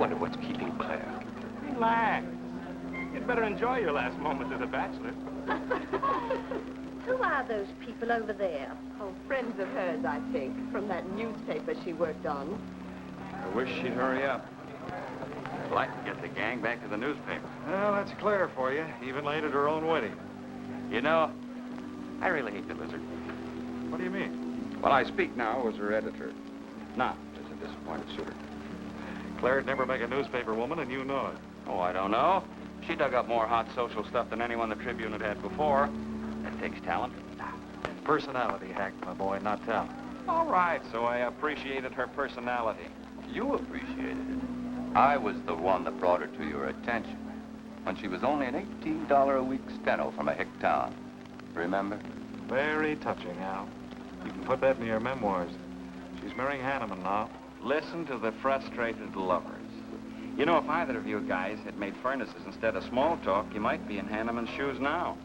wonder what's keeping Claire. Relax. You'd better enjoy your last moments as a bachelor. Who are those people over there? Oh, friends of hers, I think, from that newspaper she worked on. I wish she'd hurry up. I'd like to get the gang back to the newspaper. Well, that's Claire for you. Even late at her own wedding. You know, I really hate the lizard. What do you mean? Well, I speak now as her editor, not as a disappointed suitor. Claire'd never make a newspaper woman, and you know it. Oh, I don't know. She dug up more hot social stuff than anyone the Tribune had before. That takes talent. Personality, Hack, my boy, not talent. All right, so I appreciated her personality. You appreciated it. I was the one that brought her to your attention when she was only an $18 a week steno from a hick town. Remember? Very touching, Al. You can put that in your memoirs. She's marrying Hanneman now. Listen to the frustrated lovers. You know, if either of you guys had made furnaces instead of small talk, you might be in Hanneman's shoes now.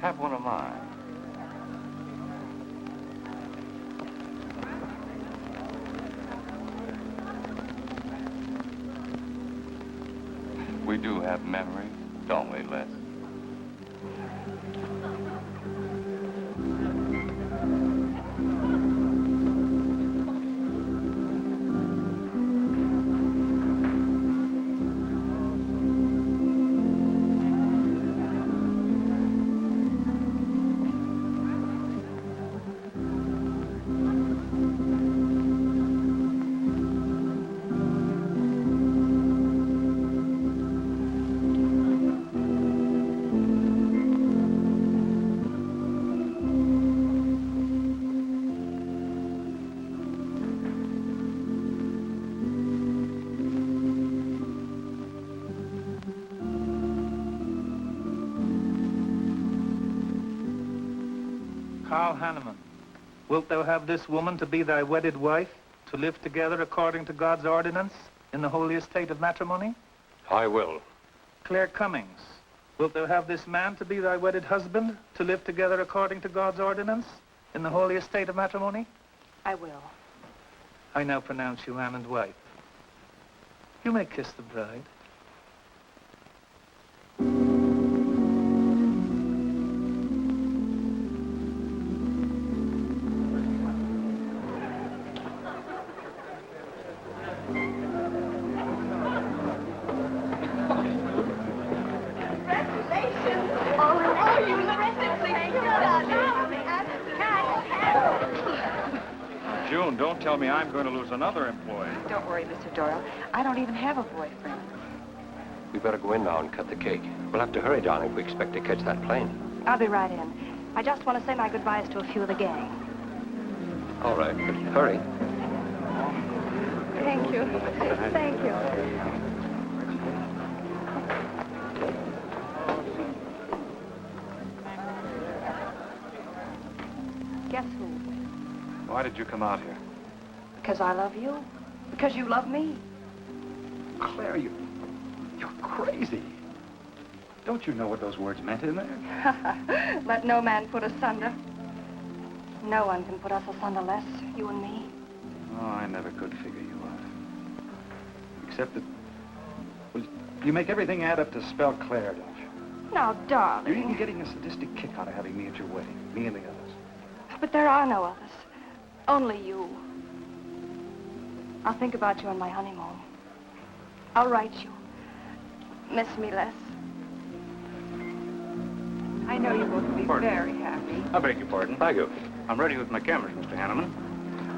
Have one of mine. We do have memories, don't we, Les? Hanneman, wilt thou have this woman to be thy wedded wife, to live together according to God's ordinance in the holy estate of matrimony? I will. Claire Cummings, wilt thou have this man to be thy wedded husband, to live together according to God's ordinance in the holy estate of matrimony? I will. I now pronounce you man and wife. You may kiss the bride. Don't tell me I'm going to lose another employee. Don't worry, Mr. Doyle. I don't even have a boyfriend. We better go in now and cut the cake. We'll have to hurry, darling, if we expect to catch that plane. I'll be right in. I just want to say my goodbyes to a few of the gang. All right, but hurry. Thank you. Thank you. Guess who? Why did you come out here? Because I love you. Because you love me. Claire, you're crazy. Don't you know what those words meant in there? Let no man put asunder. No one can put us asunder, Les, you and me. Oh, I never could figure you out. Except that, well, you make everything add up to spell Claire, don't you? Now, darling. You're even getting a sadistic kick out of having me at your wedding, me and the others. But there are no others. Only you. I'll think about you on my honeymoon. I'll write you. Miss me, Les. I know you both will be very happy. I beg your pardon. Thank you. I'm ready with my cameras, Mr. Hanneman.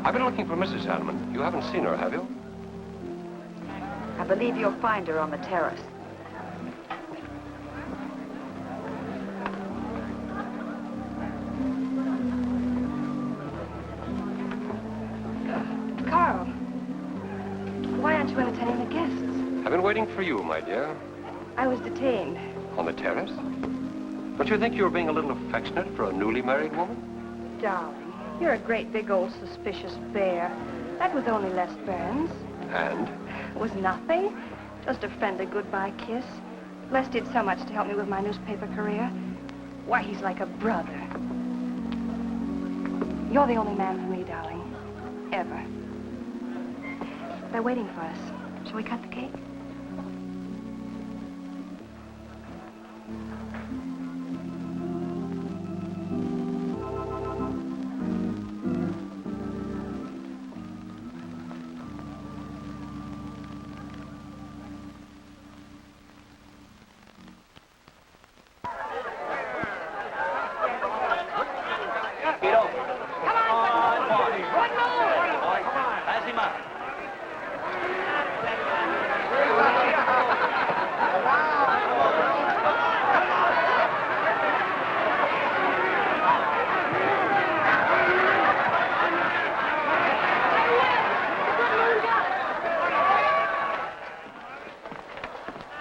I've been looking for Mrs. Hanneman. You haven't seen her, have you? I believe you'll find her on the terrace. Carl, why aren't you entertaining the guests? I've been waiting for you, my dear. I was detained. On the terrace? Don't you think you were being a little affectionate for a newly married woman? Darling, you're a great big old suspicious bear. That was only Les Burns. And? It was nothing. Just a friendly goodbye kiss. Les did so much to help me with my newspaper career. Why, he's like a brother. You're the only man for me, darling. Ever. They're waiting for us. Shall we cut the cake?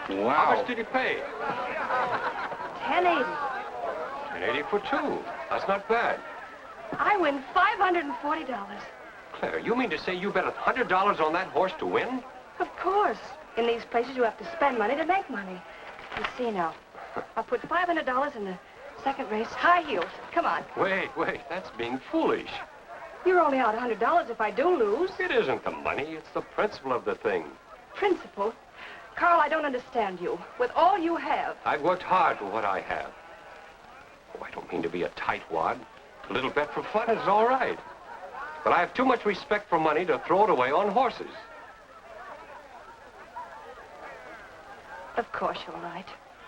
How much did you pay? $10.80. $10.80 for two. That's not bad. I win $540. Claire, you mean to say you bet $100 on that horse to win? Of course. In these places, you have to spend money to make money. You see now. I'll put $500 in the second race. High heels. Come on. Wait. That's being foolish. You're only out $100 if I do lose. It isn't the money. It's the principle of the thing. Principle? Carl, I don't understand you. With all you have. I've worked hard for what I have. Oh, I don't mean to be a tightwad. A little bet for fun is all right. But I have too much respect for money to throw it away on horses. Of course you're right.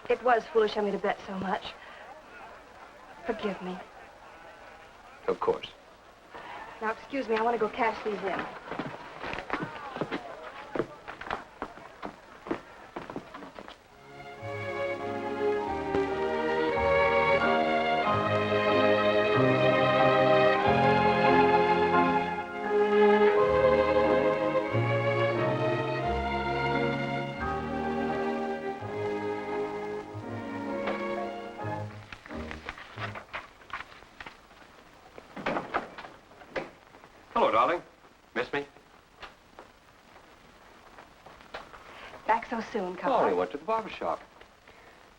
It was foolish of me to bet so much. Forgive me. Of course. Now, excuse me, I want to go cash these in. Hello, darling. Miss me? Back so soon, Carl. Oh, I went to the barber shop.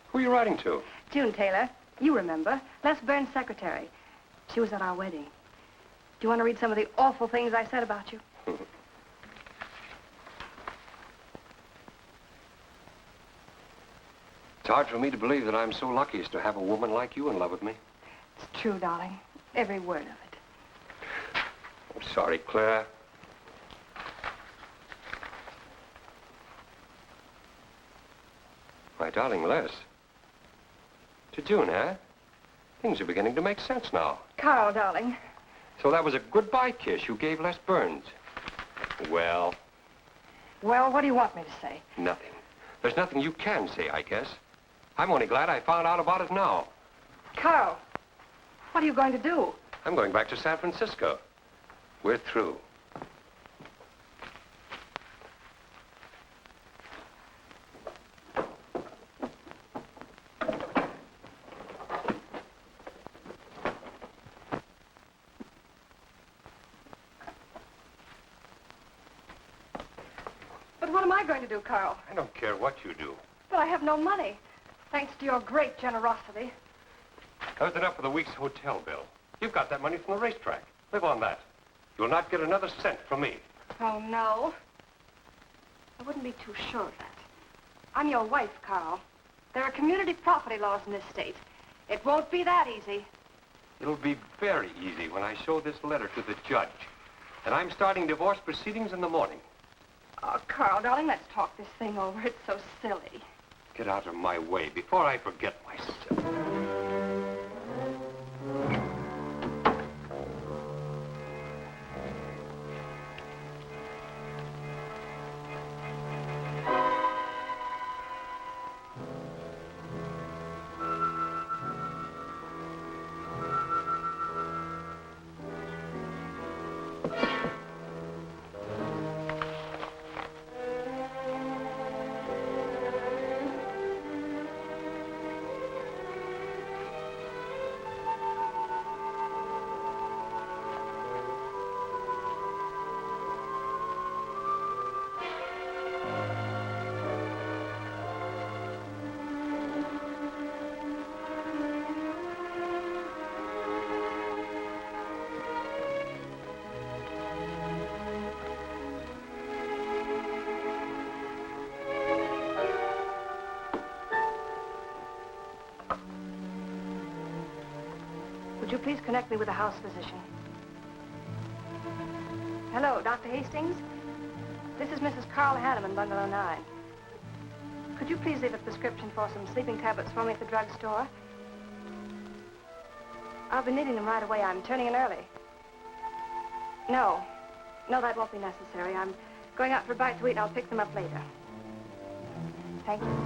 Who are you writing to? June Taylor. You remember. Les Burns' secretary. She was at our wedding. Do you want to read some of the awful things I said about you? It's hard for me to believe that I'm so lucky as to have a woman like you in love with me. It's true, darling. Every word of it. I'm sorry, Claire. My darling Les. To June, huh? Things are beginning to make sense now. Carl, darling. So that was a goodbye kiss you gave Les Burns. Well, Well, what do you want me to say? nothing. There's nothing you can say, I guess. I'm only glad I found out about it now. Carl, what are you going to do? I'm going back to San Francisco. We're through. But what am I going to do, Carl? I don't care what you do. But I have no money. Thanks to your great generosity. That was enough for the week's hotel bill. You've got that money from the racetrack. Live on that. You'll not get another cent from me. Oh, no. I wouldn't be too sure of that. I'm your wife, Carl. There are community property laws in this state. It won't be that easy. It'll be very easy when I show this letter to the judge. And I'm starting divorce proceedings in the morning. Oh, Carl, darling, let's talk this thing over. It's so silly. Get out of my way before I forget myself. Would you please connect me with a house physician? Hello, Dr. Hastings? This is Mrs. Carl Hanneman, Bungalow 9. Could you please leave a prescription for some sleeping tablets for me at the drugstore? I'll be needing them right away. I'm turning in early. No, that won't be necessary. I'm going out for a bite to eat, and I'll pick them up later. Thank you.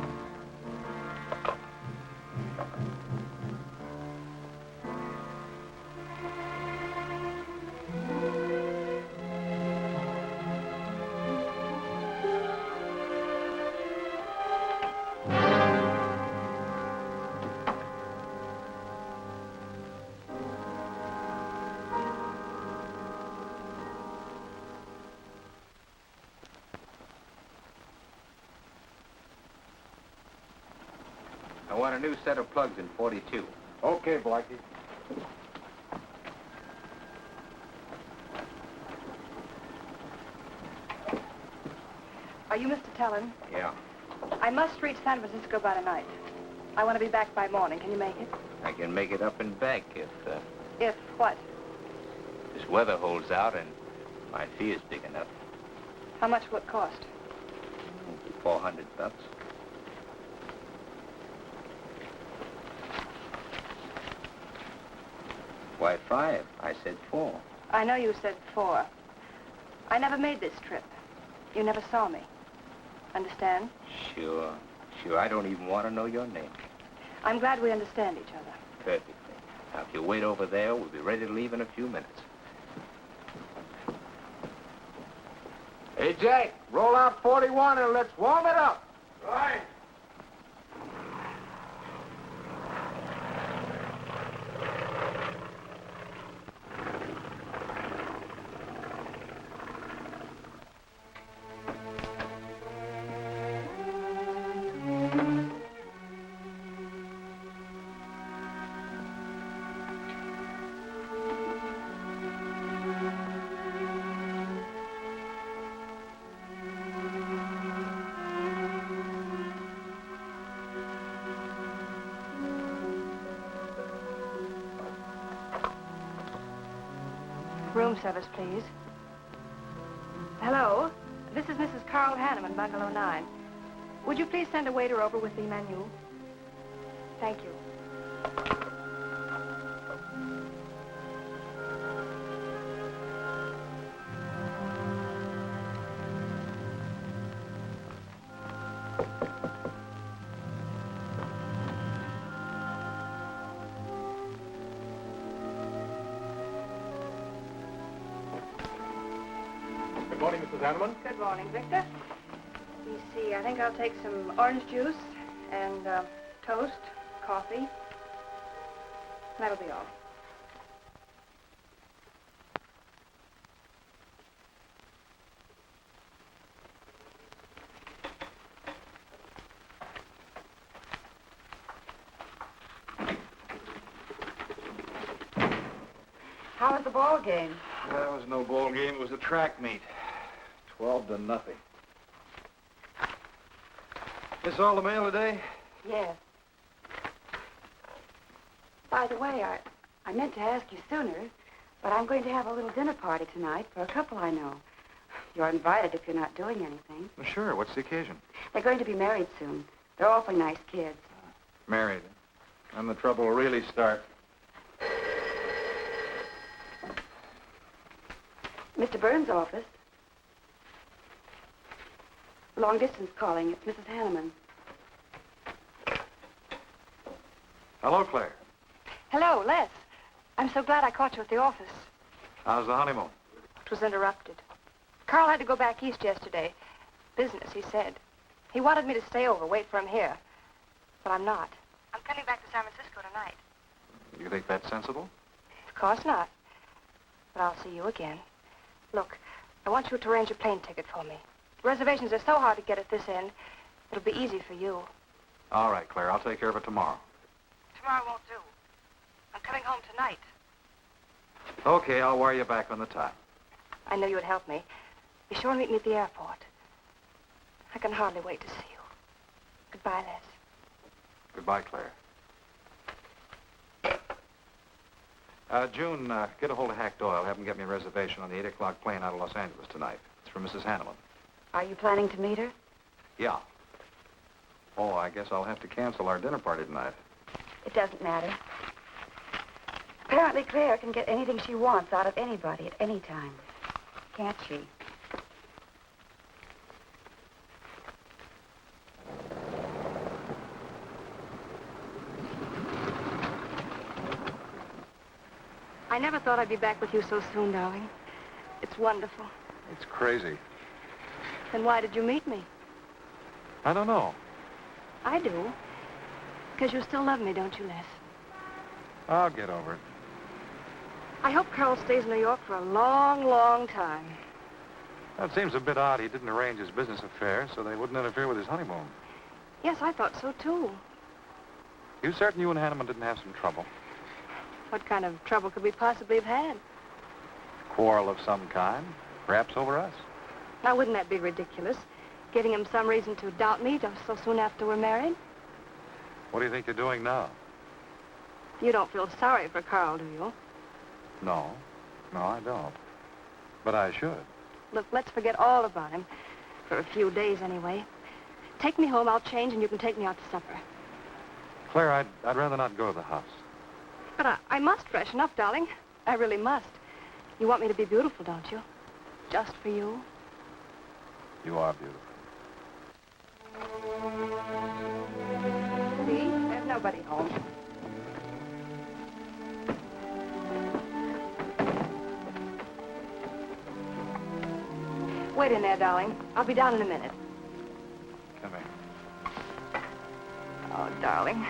I want a new set of plugs in 42. Okay, Blackie. Are you Mr. Tellen? Yeah. I must reach San Francisco by tonight. I want to be back by morning. Can you make it? I can make it up and back if If what? this weather holds out and my fee is big enough. How much will it cost? $400. Why, 5? I said 4. I know you said 4. I never made this trip. You never saw me. Understand? Sure. I don't even want to know your name. I'm glad we understand each other. Perfectly. Now, if you wait over there, we'll be ready to leave in a few minutes. Hey, Jack, roll out 41 and let's warm it up. Right. Room service, please. Hello? This is Mrs. Carl Hanneman, Bungalow 9. Would you please send a waiter over with the menu? Thank you. Good morning, Mrs. Hanneman. Good morning, Victor. Let me see, I think I'll take some orange juice and toast, coffee. That'll be all. How was the ball game? That was no ball game. It was a track meet. 12-0. This all the mail today? Yes. By the way, I meant to ask you sooner, but I'm going to have a little dinner party tonight for a couple I know. You're invited if you're not doing anything. Well, sure. What's the occasion? They're going to be married soon. They're awfully nice kids. Married. And the trouble will really start. Mr. Burns' office. Long distance calling. It's Mrs. Hanneman. Hello, Claire. Hello, Les. I'm so glad I caught you at the office. How's the honeymoon? It was interrupted. Carl had to go back east yesterday. Business, he said. He wanted me to stay over, wait for him here. But I'm not. I'm coming back to San Francisco tonight. You think that's sensible? Of course not. But I'll see you again. Look, I want you to arrange a plane ticket for me. Reservations are so hard to get at this end, it'll be easy for you. All right, Claire. I'll take care of it tomorrow. Tomorrow won't do. I'm coming home tonight. Okay, I'll wire you back on the time. I knew you would help me. Be sure and meet me at the airport. I can hardly wait to see you. Goodbye, Les. Goodbye, Claire. June, get a hold of Hack Doyle. Have him get me a reservation on the 8 o'clock plane out of Los Angeles tonight. It's for Mrs. Hanneman. Are you planning to meet her? Yeah. Oh, I guess I'll have to cancel our dinner party tonight. It doesn't matter. Apparently Claire can get anything she wants out of anybody at any time. Can't she? I never thought I'd be back with you so soon, darling. It's wonderful. It's crazy. Then why did you meet me? I don't know. I do. Because you still love me, don't you, Les? I'll get over it. I hope Carl stays in New York for a long, long time. That seems a bit odd. He didn't arrange his business affairs so they wouldn't interfere with his honeymoon. Yes, I thought so, too. You certain you and Hanneman didn't have some trouble? What kind of trouble could we possibly have had? Quarrel of some kind? Perhaps over us? Now, wouldn't that be ridiculous? Giving him some reason to doubt me just so soon after we're married? What do you think you're doing now? You don't feel sorry for Carl, do you? No. No, I don't. But I should. Look, let's forget all about him. For a few days, anyway. Take me home, I'll change, and you can take me out to supper. Claire, I'd rather not go to the house. But I must freshen up, darling. I really must. You want me to be beautiful, don't you? Just for you? You are beautiful. See? There's nobody home. Wait in there, darling. I'll be down in a minute. Come here. Oh, darling.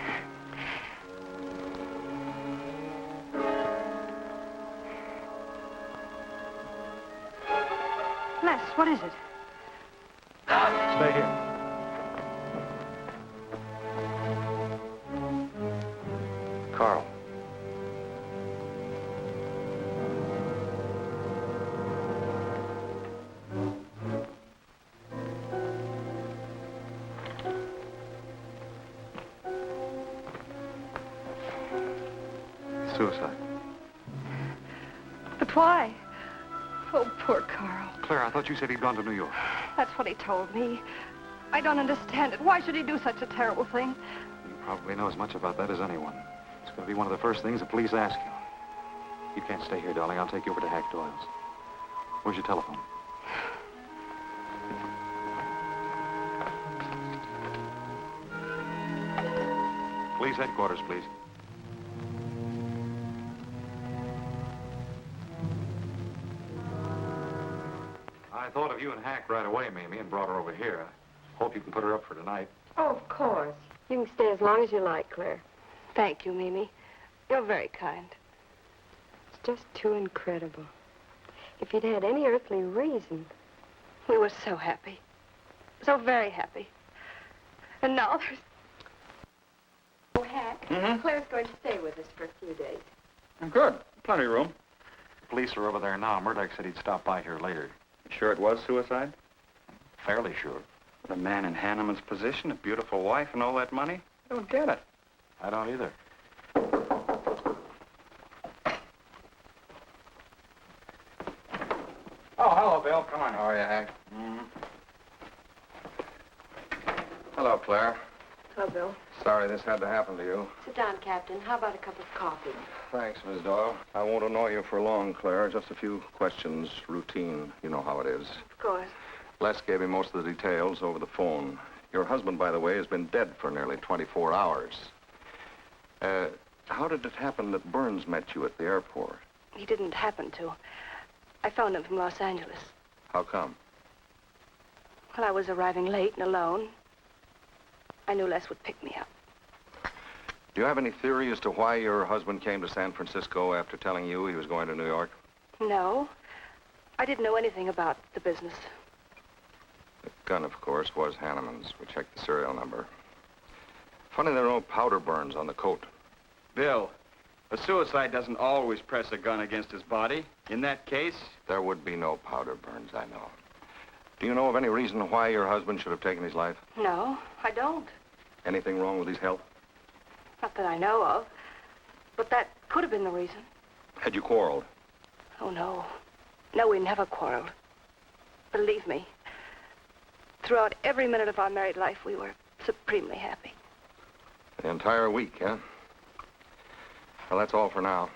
Les, what is it? Stay here. Carl. Suicide. But why? Oh, poor Carl. Claire, I thought you said he'd gone to New York. That's what he told me. I don't understand it. Why should he do such a terrible thing? You probably know as much about that as anyone. It's going to be one of the first things the police ask you. You can't stay here, darling. I'll take you over to Hack Doyle's. Where's your telephone? Police headquarters, please. I thought of you and Hack right away, Mamie, and brought her over here. Hope you can put her up for tonight. Oh, of course. You can stay as long as you like, Claire. Thank you, Mimi. You're very kind. It's just too incredible. If you'd had any earthly reason. We were so happy. So very happy. And now there's... Oh, Hack, Claire's going to stay with us for a few days. Good. Plenty of room. The police are over there now. Murdoch said he'd stop by here later. Sure it was suicide? Fairly sure. The man in Hanneman's position, a beautiful wife and all that money? I don't get it. I don't either. Oh, hello, Bill. Come on. How are you, Hank? Hello, Claire. Hello, Bill. Sorry this had to happen to you. Sit down, Captain. How about a cup of coffee? Thanks, Miss Doyle. I won't annoy you for long, Claire. Just a few questions, routine. You know how it is. Of course. Les gave me most of the details over the phone. Your husband, by the way, has been dead for nearly 24 hours. How did it happen that Burns met you at the airport? He didn't happen to. I phoned him from Los Angeles. How come? Well, I was arriving late and alone. I knew Les would pick me up. Do you have any theory as to why your husband came to San Francisco after telling you he was going to New York? No. I didn't know anything about the business. The gun, of course, was Hanneman's. We checked the serial number. Funny there are no powder burns on the coat. Bill, a suicide doesn't always press a gun against his body. In that case... There would be no powder burns, I know. Do you know of any reason why your husband should have taken his life? No, I don't. Anything wrong with his health? Not that I know of. But that could have been the reason. Had you quarreled? Oh, no. No, we never quarreled. Believe me, throughout every minute of our married life, we were supremely happy. The entire week, huh? Well, that's all for now.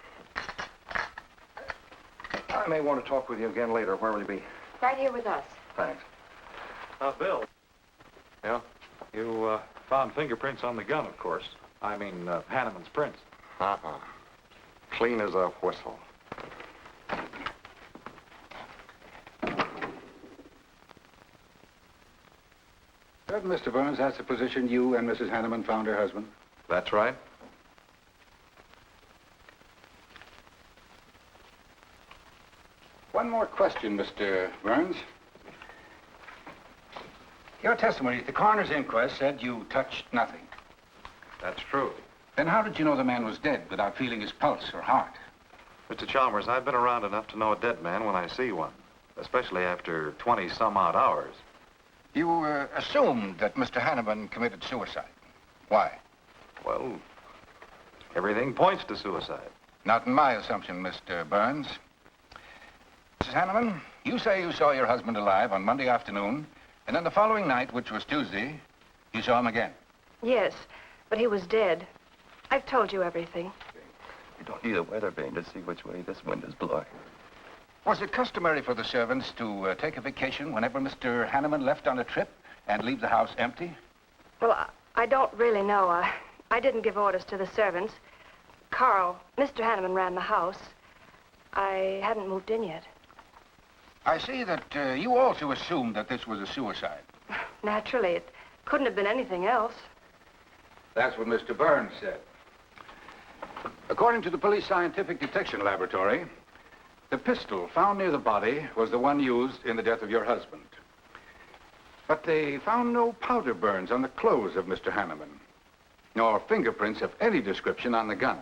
I may want to talk with you again later. Where will you be? Right here with us. Thanks. Bill, Yeah? you found fingerprints on the gun, of course. I mean, Hanneman's prints. Uh-huh. Clean as a whistle. Mr. Burns, that's the position you and Mrs. Hanneman found her husband? That's right. One more question, Mr. Burns. Your testimony at the coroner's inquest said you touched nothing. That's true. Then how did you know the man was dead without feeling his pulse or heart? Mr. Chalmers, I've been around enough to know a dead man when I see one, especially after 20-some-odd hours. You assumed that Mr. Hanneman committed suicide. Why? Well, everything points to suicide. Not in my assumption, Mr. Burns. Mrs. Hanneman, you say you saw your husband alive on Monday afternoon, and then the following night, which was Tuesday, you saw him again. Yes, but he was dead. I've told you everything. You don't need a weather vane to see which way this wind is blowing. Was it customary for the servants to take a vacation whenever Mr. Hanneman left on a trip and leave the house empty? Well, I don't really know. I didn't give orders to the servants. Carl, Mr. Hanneman ran the house. I hadn't moved in yet. I see that you also assumed that this was a suicide. Naturally, it couldn't have been anything else. That's what Mr. Burns said. According to the police scientific detection laboratory, the pistol found near the body was the one used in the death of your husband. But they found no powder burns on the clothes of Mr. Hanneman, nor fingerprints of any description on the gun.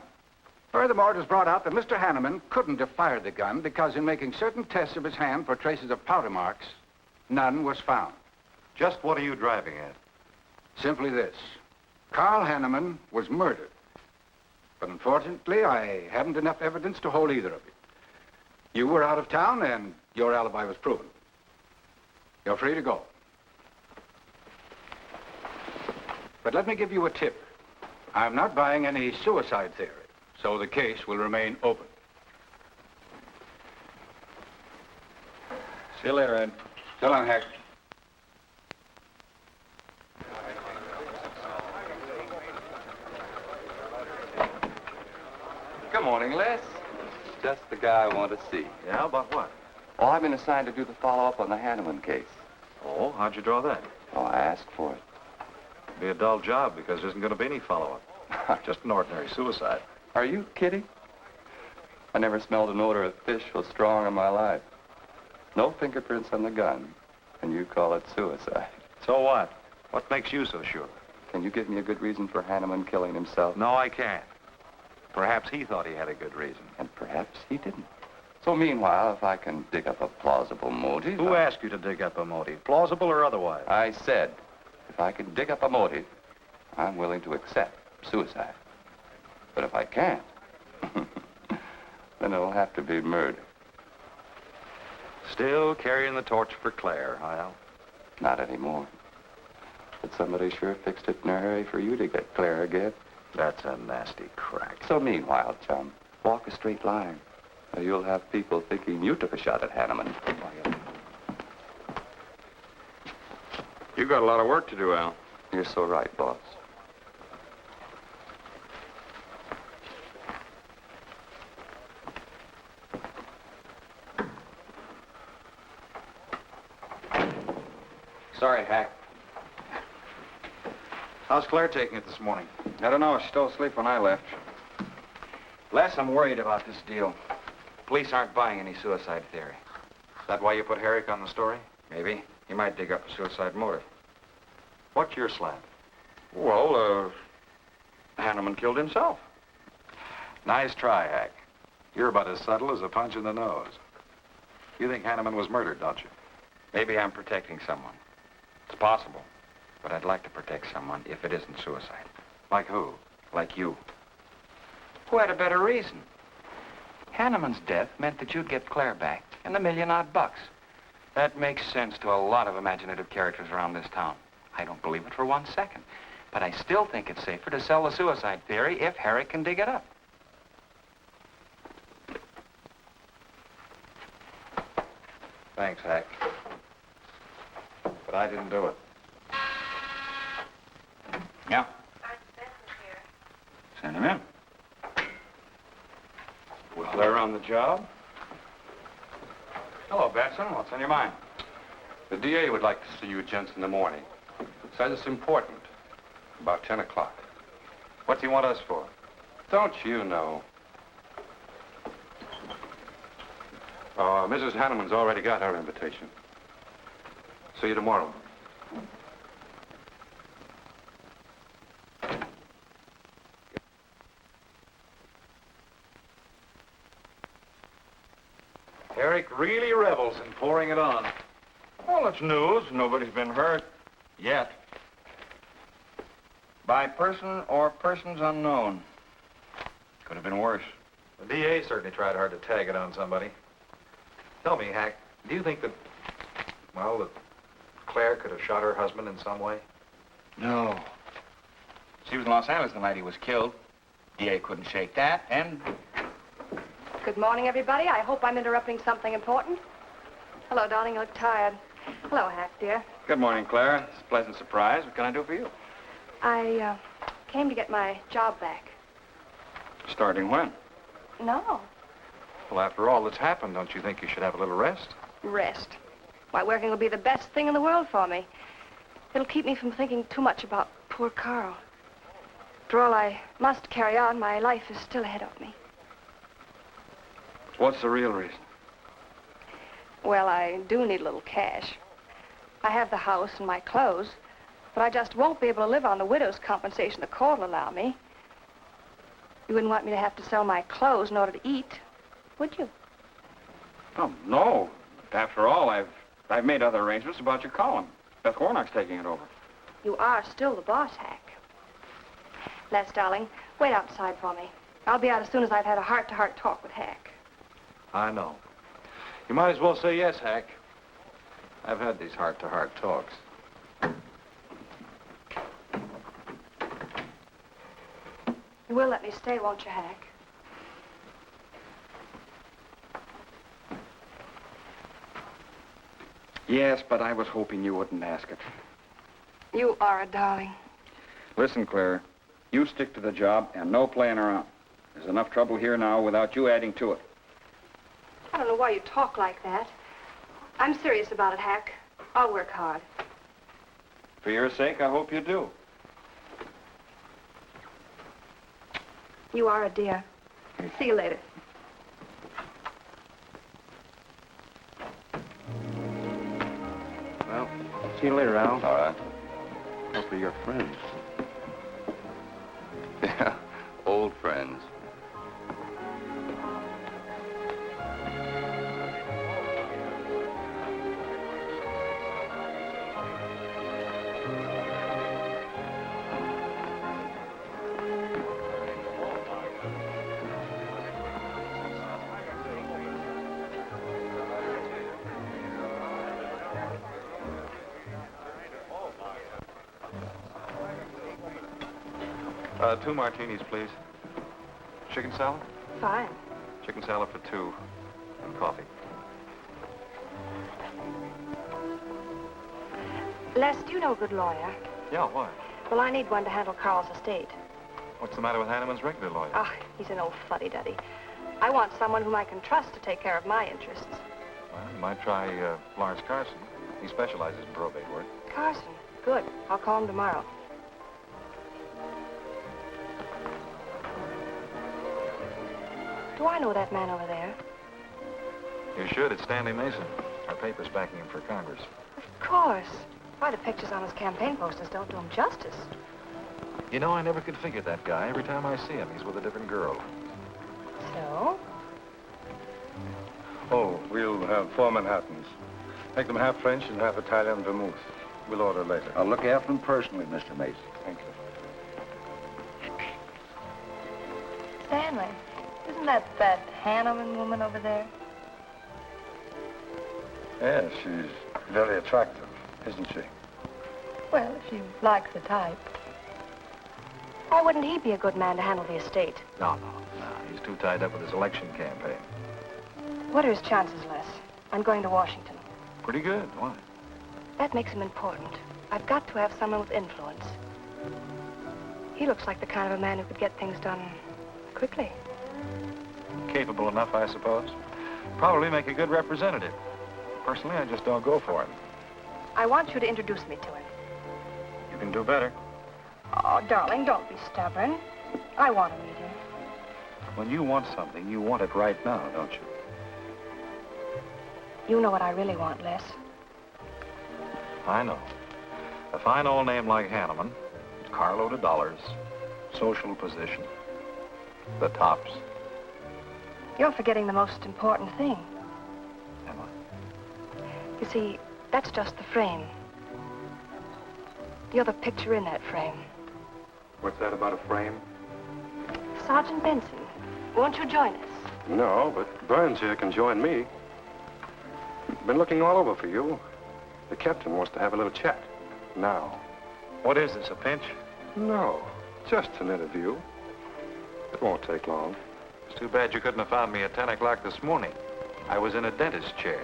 Furthermore, it was brought out that Mr. Hanneman couldn't have fired the gun because in making certain tests of his hand for traces of powder marks, none was found. Just what are you driving at? Simply this. Carl Hanneman was murdered. But unfortunately, I haven't enough evidence to hold either of you. You were out of town, and your alibi was proven. You're free to go. But let me give you a tip. I'm not buying any suicide theory, so the case will remain open. See you later, Ed. So long, Hack. Good morning, Les. Just the guy I want to see. Yeah, about what? Oh, I've been assigned to do the follow-up on the Hanneman case. Oh, how'd you draw that? Oh, I asked for it. Be a dull job because there isn't going to be any follow-up. Just an ordinary suicide. Are you kidding? I never smelled an odor of fish so strong in my life. No fingerprints on the gun, and you call it suicide. So what? What makes you so sure? Can you give me a good reason for Hanneman killing himself? No, I can't. Perhaps he thought he had a good reason. And perhaps he didn't. So meanwhile, if I can dig up a plausible motive... Who asked you to dig up a motive, plausible or otherwise? I said, if I can dig up a motive, I'm willing to accept suicide. But if I can't, then it'll have to be murder. Still carrying the torch for Claire, Al? Not anymore. But somebody sure fixed it in a hurry for you to get Claire again. That's a nasty crack. So meanwhile, chum, walk a straight line. Or you'll have people thinking you took a shot at Hanneman. You got a lot of work to do, Al. You're so right, boss. Sorry, Hack. How's Claire taking it this morning? I don't know. She's still asleep when I left. Les, I'm worried about this deal. Police aren't buying any suicide theory. Is that why you put Herrick on the story? Maybe. He might dig up a suicide motive. What's your slant? Well, Hanneman killed himself. Nice try, Hack. You're about as subtle as a punch in the nose. You think Hanneman was murdered, don't you? Maybe I'm protecting someone. It's possible. But I'd like to protect someone if it isn't suicide. Like who? Like you. Who had a better reason? Hanneman's death meant that you'd get Claire back and the $1,000,000-odd bucks. That makes sense to a lot of imaginative characters around this town. I don't believe it for 1 second. But I still think it's safer to sell the suicide theory if Harry can dig it up. Thanks, Hack. But I didn't do it. Yeah. Send him in. Well, they're on the job. Hello, Benson. What's on your mind? The DA would like to see you gents in the morning. Says it's important. About 10 o'clock. What do you want us for? Don't you know? Mrs. Hanneman's already got her invitation. See you tomorrow. Eric really revels in pouring it on. Well, it's news. Nobody's been hurt. Yet. By person or persons unknown. Could have been worse. The DA certainly tried hard to tag it on somebody. Tell me, Hack, do you think that, well, that Claire could have shot her husband in some way? No. She was in Los Angeles the night he was killed. DA couldn't shake that, and... Good morning, everybody. I hope I'm interrupting something important. Hello, darling. You look tired. Hello, Hack, dear. Good morning, Claire. It's a pleasant surprise. What can I do for you? I came to get my job back. Starting when? No. Well, after all that's happened, don't you think you should have a little rest? Rest. Why, working will be the best thing in the world for me. It'll keep me from thinking too much about poor Carl. After all, I must carry on. My life is still ahead of me. What's the real reason? Well, I do need a little cash. I have the house and my clothes, but I just won't be able to live on the widow's compensation the court will allow me. You wouldn't want me to have to sell my clothes in order to eat, would you? Oh, no. After all, I've made other arrangements about your column. Beth Warnock's taking it over. You are still the boss, Hack. Les, darling, wait outside for me. I'll be out as soon as I've had a heart-to-heart talk with Hack. I know. You might as well say yes, Hack. I've had these heart-to-heart talks. You will let me stay, won't you, Hack? Yes, but I was hoping you wouldn't ask it. You are a darling. Listen, Claire, you stick to the job and no playing around. There's enough trouble here now without you adding to it. I don't know why you talk like that. I'm serious about it, Hack. I'll work hard. For your sake, I hope you do. You are a dear. See you later. Well, see you later, Al. All right. Hopefully you're friends. Yeah, old friends. Two martinis, please. Chicken salad? Fine. Chicken salad for two. And coffee. Les, do you know a good lawyer? Yeah, why? Well, I need one to handle Carl's estate. What's the matter with Hanneman's regular lawyer? Ah, he's an old fuddy-duddy. I want someone whom I can trust to take care of my interests. Well, you might try Lawrence Carson. He specializes in probate work. Carson. Good. I'll call him tomorrow. Do I know that man over there? You should. It's Stanley Mason. Our paper's backing him for Congress. Of course. Why, the pictures on his campaign posters don't do him justice. You know, I never could figure that guy. Every time I see him, he's with a different girl. So? Oh, we'll have 4 Manhattans. Make them half French and half Italian vermouth. We'll order later. I'll look after them personally, Mr. Mason. Thank you. Stanley. Isn't that Hanneman woman over there? Yeah, she's very attractive, isn't she? Well, if you like the type. Why wouldn't he be a good man to handle the estate? No. He's too tied up with his election campaign. What are his chances, Les, on going to Washington? Pretty good. Why? That makes him important. I've got to have someone with influence. He looks like the kind of a man who could get things done quickly. Capable enough, I suppose. Probably make a good representative. Personally, I just don't go for him. I want you to introduce me to him. You can do better. Oh, darling, don't be stubborn. I want to meet him. When you want something, you want it right now, don't you? You know what I really want, Les. I know. A fine old name like Hanneman, carload of dollars, social position, the tops. You're forgetting the most important thing. Am I? You see, that's just the frame. You're the picture in that frame. What's that about a frame? Sergeant Benson, won't you join us? No, but Burns here can join me. Been looking all over for you. The captain wants to have a little chat. Now. What is this, a pinch? No, just an interview. It won't take long. It's too bad you couldn't have found me at 10 o'clock this morning. I was in a dentist's chair.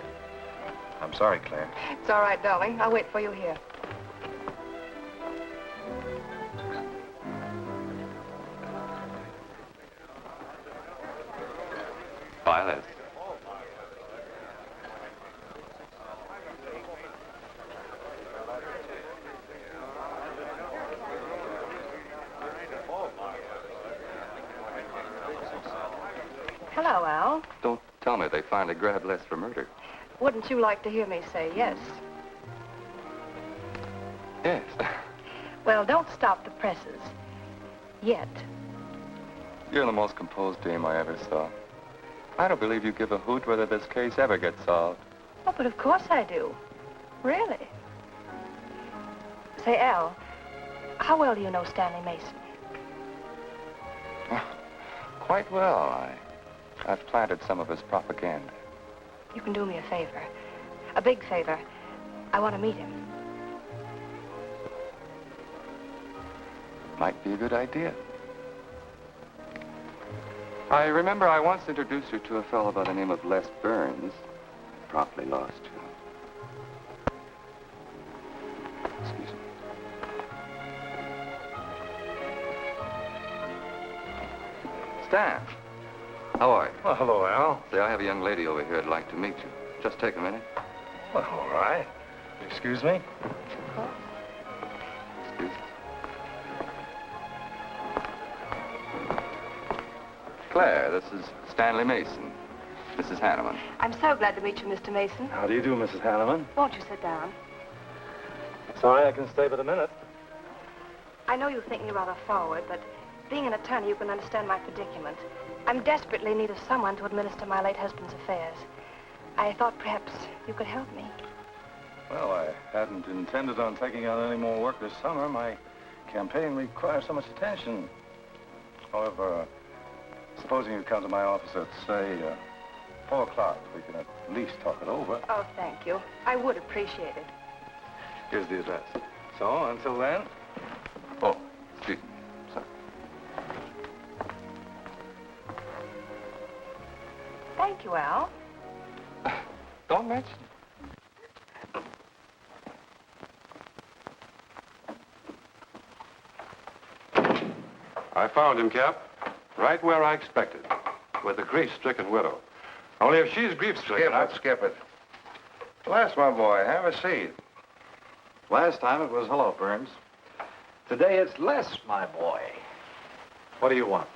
I'm sorry, Claire. It's all right, darling. I'll wait for you here. Bye, Les. Hello, Al. Don't tell me they finally grabbed Les for murder. Wouldn't you like to hear me say yes? Yes. Well, don't stop the presses. Yet. You're the most composed dame I ever saw. I don't believe you give a hoot whether this case ever gets solved. Oh, but of course I do. Really. Say, Al, how well do you know Stanley Mason? Quite well. I've planted some of his propaganda. You can do me a favor. A big favor. I want to meet him. Might be a good idea. I remember I once introduced her to a fellow by the name of Les Burns. Promptly lost her. Excuse me. Stan, how are you? Well, hello, Al. Say, I have a young lady over here who'd like to meet you. Just take a minute. Well, all right. Excuse me? Excuse me. Claire, this is Stanley Mason. Mrs. Hanneman. I'm so glad to meet you, Mr. Mason. How do you do, Mrs. Hanneman? Won't you sit down? Sorry, I can stay but a minute. I know you think me rather forward, but being an attorney, you can understand my predicament. I'm desperately in need of someone to administer my late husband's affairs. I thought perhaps you could help me. Well, I hadn't intended on taking on any more work this summer. My campaign requires so much attention. However, supposing you come to my office at, say, 4 o'clock, we can at least talk it over. Oh, thank you. I would appreciate it. Here's the address. So, until then... Oh, excuse me. Sorry. Thank you, Al. Don't mention it. I found him, Cap. Right where I expected. With a grief-stricken widow. Only if she's grief-stricken... Skip it. Les, my boy, have a seat. Last time it was hello, Burns. Today it's Les, my boy. What do you want?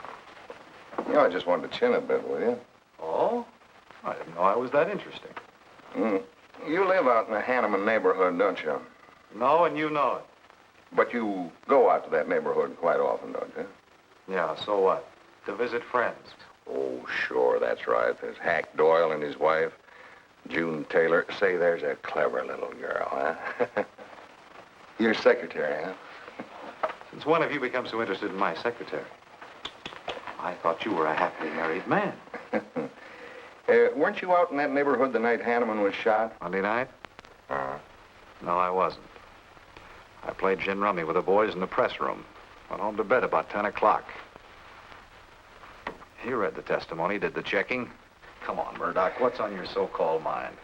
You know, I just wanted to chin a bit with you. Oh? I didn't know I was that interesting. You live out in the Hanneman neighborhood, don't you? No, and you know it. But you go out to that neighborhood quite often, don't you? Yeah, so what? To visit friends. Oh, sure, that's right. There's Hack Doyle and his wife, June Taylor. Say, there's a clever little girl, huh? Your secretary, huh? Since when have you become so interested in my secretary? I thought you were a happily married man. Weren't you out in that neighborhood the night Hanneman was shot? Monday night? No, I wasn't. I played gin rummy with the boys in the press room. Went home to bed about 10 o'clock. He read the testimony, did the checking. Come on, Murdoch, what's on your so-called mind?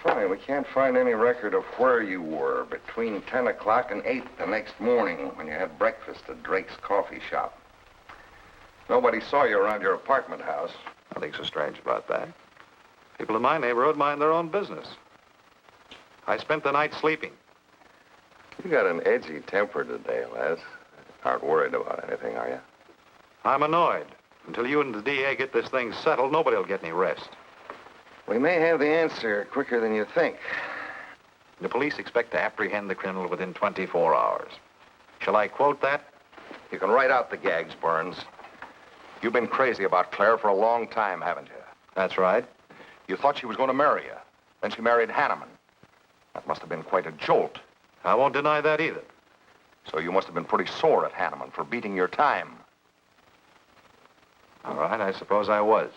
Funny, we can't find any record of where you were between 10 o'clock and 8 the next morning when you had breakfast at Drake's coffee shop. Nobody saw you around your apartment house. Nothing so strange about that. People in my neighborhood mind their own business. I spent the night sleeping. You got an edgy temper today, Les. Aren't worried about anything, are you? I'm annoyed. Until you and the DA get this thing settled, nobody will get any rest. We may have the answer quicker than you think. The police expect to apprehend the criminal within 24 hours. Shall I quote that? You can write out the gags, Burns. You've been crazy about Claire for a long time, haven't you? That's right. You thought she was going to marry you. Then she married Hanneman. That must have been quite a jolt. I won't deny that either. So you must have been pretty sore at Hanneman for beating your time. All right, I suppose I was.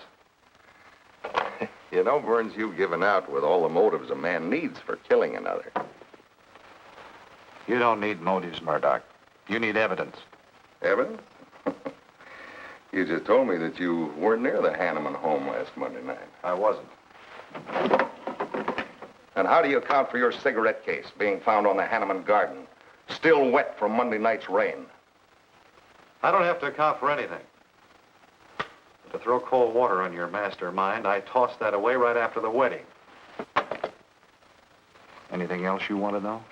You know, Burns, you've given out with all the motives a man needs for killing another. You don't need motives, Murdoch. You need evidence. Evidence? You just told me that you weren't near the Hanneman home last Monday night. I wasn't. And how do you account for your cigarette case being found on the Hanneman garden, still wet from Monday night's rain? I don't have to account for anything. To throw cold water on your mastermind, I tossed that away right after the wedding. Anything else you want to know?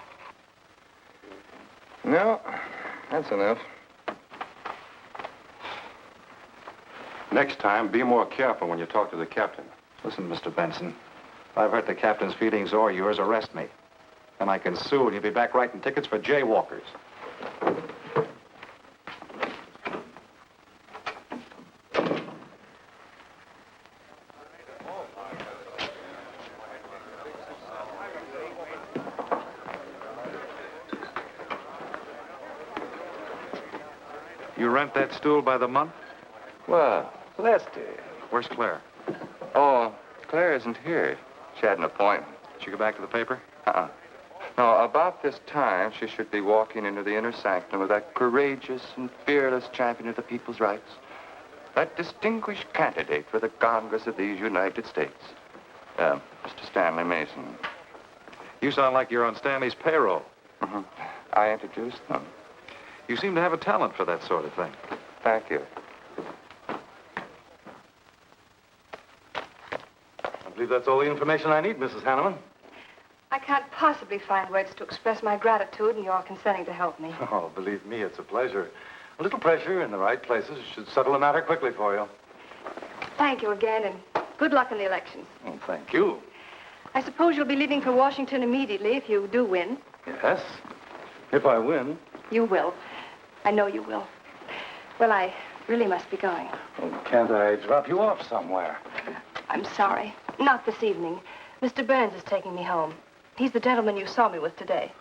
No, that's enough. Next time, be more careful when you talk to the captain. Listen, Mr. Benson, if I've hurt the captain's feelings or yours, arrest me. Then I can sue and you'll be back writing tickets for jaywalkers. You rent that stool by the month? Well, Lester. Where's Claire? Oh, Claire isn't here. She had an appointment. Did she go back to the paper? No, about this time, she should be walking into the inner sanctum of that courageous and fearless champion of the people's rights. That distinguished candidate for the Congress of these United States. Mr. Stanley Mason. You sound like you're on Stanley's payroll. Mm-hmm. I introduced them. You seem to have a talent for that sort of thing. Thank you. I believe that's all the information I need, Mrs. Hanneman. I can't possibly find words to express my gratitude in your consenting to help me. Oh, believe me, it's a pleasure. A little pressure in the right places should settle the matter quickly for you. Thank you again, and good luck in the elections. Oh, thank you. I suppose you'll be leaving for Washington immediately if you do win. Yes, if I win. You will. I know you will. Well, I really must be going. Oh, can't I drop you off somewhere? I'm sorry. Not this evening. Mr. Burns is taking me home. He's the gentleman you saw me with today.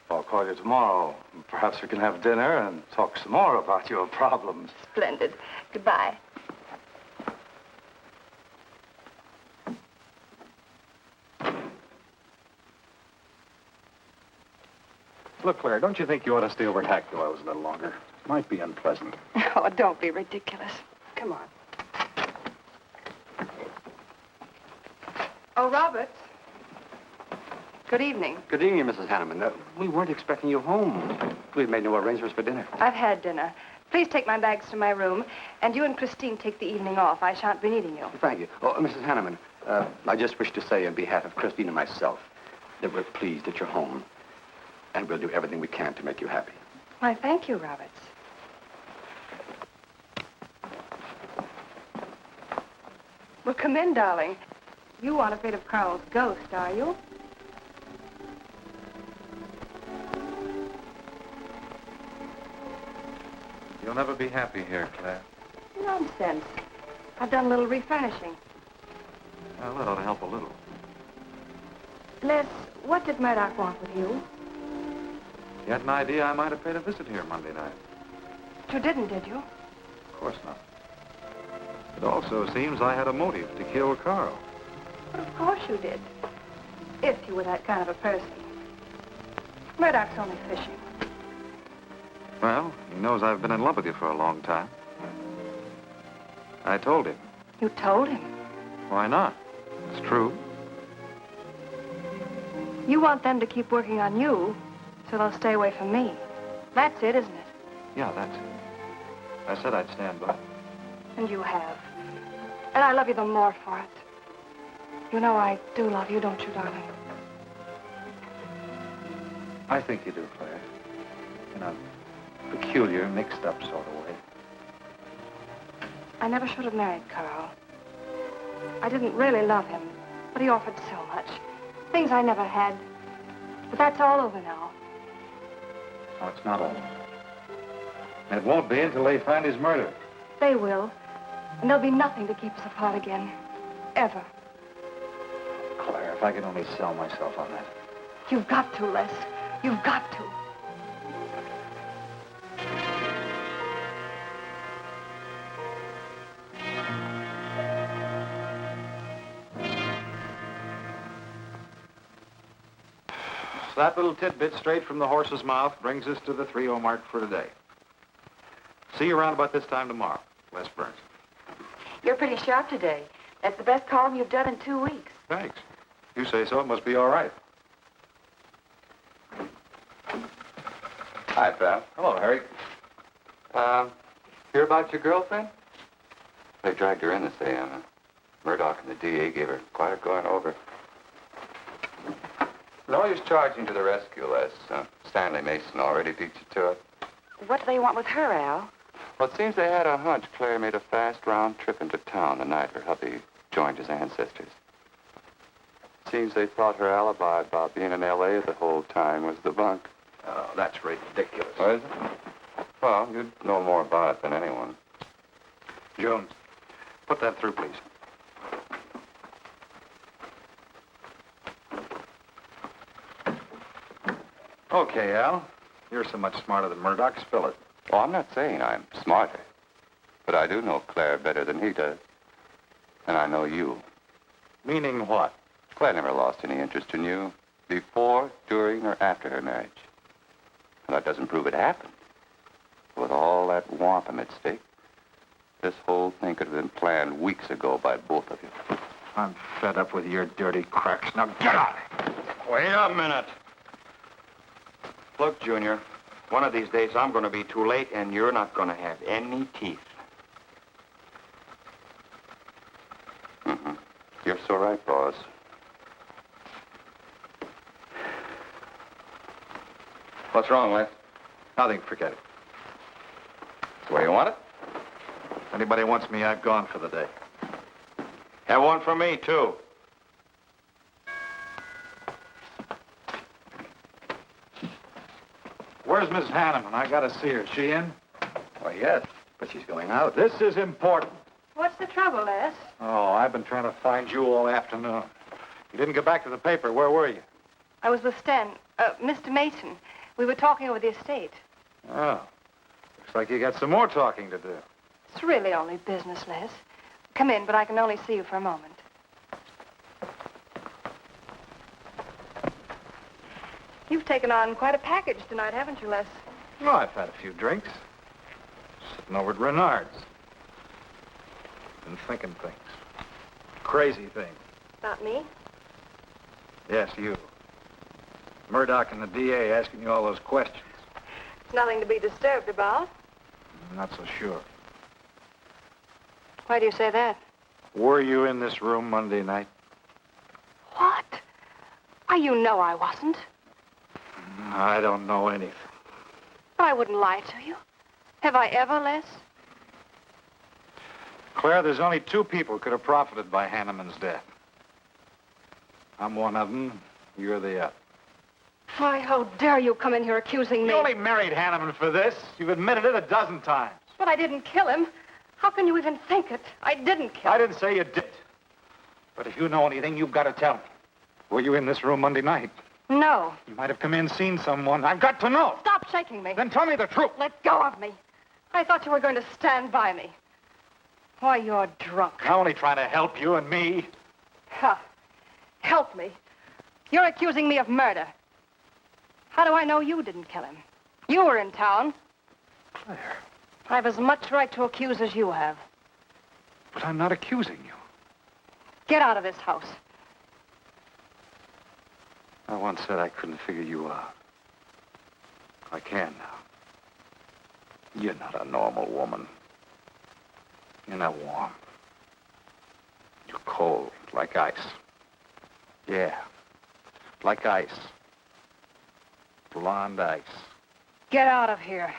I'll call you tomorrow. Perhaps we can have dinner and talk some more about your problems. Splendid. Goodbye. Look, Claire, don't you think you ought to stay over at Hacknell a little longer? Might be unpleasant. Oh, don't be ridiculous. Come on. Oh, Roberts. Good evening. Good evening, Mrs. Hanneman. We weren't expecting you home. We've made no arrangements for dinner. I've had dinner. Please take my bags to my room, and you and Christine take the evening off. I shan't be needing you. Thank you. Oh, Mrs. Hanneman, I just wish to say on behalf of Christine and myself that we're pleased that you're home, and we'll do everything we can to make you happy. Why, thank you, Roberts. Well, come in, darling. You aren't afraid of Carl's ghost, are you? You'll never be happy here, Claire. Nonsense. I've done a little refurnishing. Well, that ought to help a little. Les, what did Murdoch want with you? You had an idea I might have paid a visit here Monday night. You didn't, did you? Of course not. It also seems I had a motive to kill Carl. But of course you did. If you were that kind of a person. Murdoch's only fishing. Well, he knows I've been in love with you for a long time. I told him. You told him? Why not? It's true. You want them to keep working on you, so they'll stay away from me. That's it, isn't it? Yeah, that's it. I said I'd stand by. And you have. And I love you the more for it. You know I do love you, don't you, darling? I think you do, Claire. In a peculiar, mixed-up sort of way. I never should have married Carl. I didn't really love him, but he offered so much. Things I never had. But that's all over now. No, it's not all. And it won't be until they find his murder. They will. And there'll be nothing to keep us apart again. Ever. Claire, if I could only sell myself on that. You've got to, Les. You've got to. So that little tidbit straight from the horse's mouth brings us to the 3:00 mark for today. See you around about this time tomorrow. Les Burns. You're pretty sharp today. That's the best column you've done in 2 weeks. Thanks. You say so, it must be all right. Hi, pal. Hello, Harry. Hear about your girlfriend? They dragged her in this AM. Murdoch and the DA gave her quite a going over. Lawyers charging to the rescue, Les. Stanley Mason already beat you to it. What do they want with her, Al? Well, it seems they had a hunch Claire made a fast round trip into town the night her hubby joined his ancestors. Seems they thought her alibi about being in L.A. the whole time was the bunk. Oh, that's ridiculous. What is it? Well, you'd know more about it than anyone. Jones, put that through, please. Okay, Al. You're so much smarter than Murdoch. Spill it. Oh, I'm not saying I'm smarter. But I do know Claire better than he does. And I know you. Meaning what? Claire never lost any interest in you before, during, or after her marriage. And that doesn't prove it happened. With all that wampum at stake, this whole thing could have been planned weeks ago by both of you. I'm fed up with your dirty cracks. Now get out! Wait a minute. Look, Junior, one of these days I'm going to be too late and you're not going to have any teeth. Mm-hmm. You're so right, boss. What's wrong, Les? Nothing, forget it. The way you want it? If anybody wants me, I've gone for the day. Have one for me, too. Where's Miss Hanneman? I gotta see her. Is she in? Why, yes, but she's going out. This is important. What's the trouble, Les? Oh, I've been trying to find you all afternoon. You didn't get back to the paper. Where were you? I was with Mr. Mason. We were talking over the estate. Oh. Looks like you got some more talking to do. It's really only business, Les. Come in, but I can only see you for a moment. You've taken on quite a package tonight, haven't you, Les? Well, I've had a few drinks. Sitting over at Bernhard's. Been thinking things. Crazy things. About me? Yes, you. Murdoch and the DA asking you all those questions. It's nothing to be disturbed about. I'm not so sure. Why do you say that? Were you in this room Monday night? What? Why, you know I wasn't. I don't know anything. But I wouldn't lie to you. Have I ever, Les? Claire, there's only two people who could have profited by Hanneman's death. I'm one of them. You're the other. Why, how dare you come in here accusing me? You only married Hanneman for this. You've admitted it a dozen times. But I didn't kill him. How can you even think it? I didn't kill him. I didn't say you did. But if you know anything, you've got to tell me. Were you in this room Monday night? No. You might have come in, seen someone. I've got to know. Stop shaking me. Then tell me the truth. Let go of me. I thought you were going to stand by me. Why, you're drunk. I'm only trying to help you and me. Huh. Help me. You're accusing me of murder. How do I know you didn't kill him? You were in town. Claire. I've as much right to accuse as you have. But I'm not accusing you. Get out of this house. I once said I couldn't figure you out. I can now. You're not a normal woman. You're not warm. You're cold, like ice. Yeah, like ice. Blonde ice. Get out of here.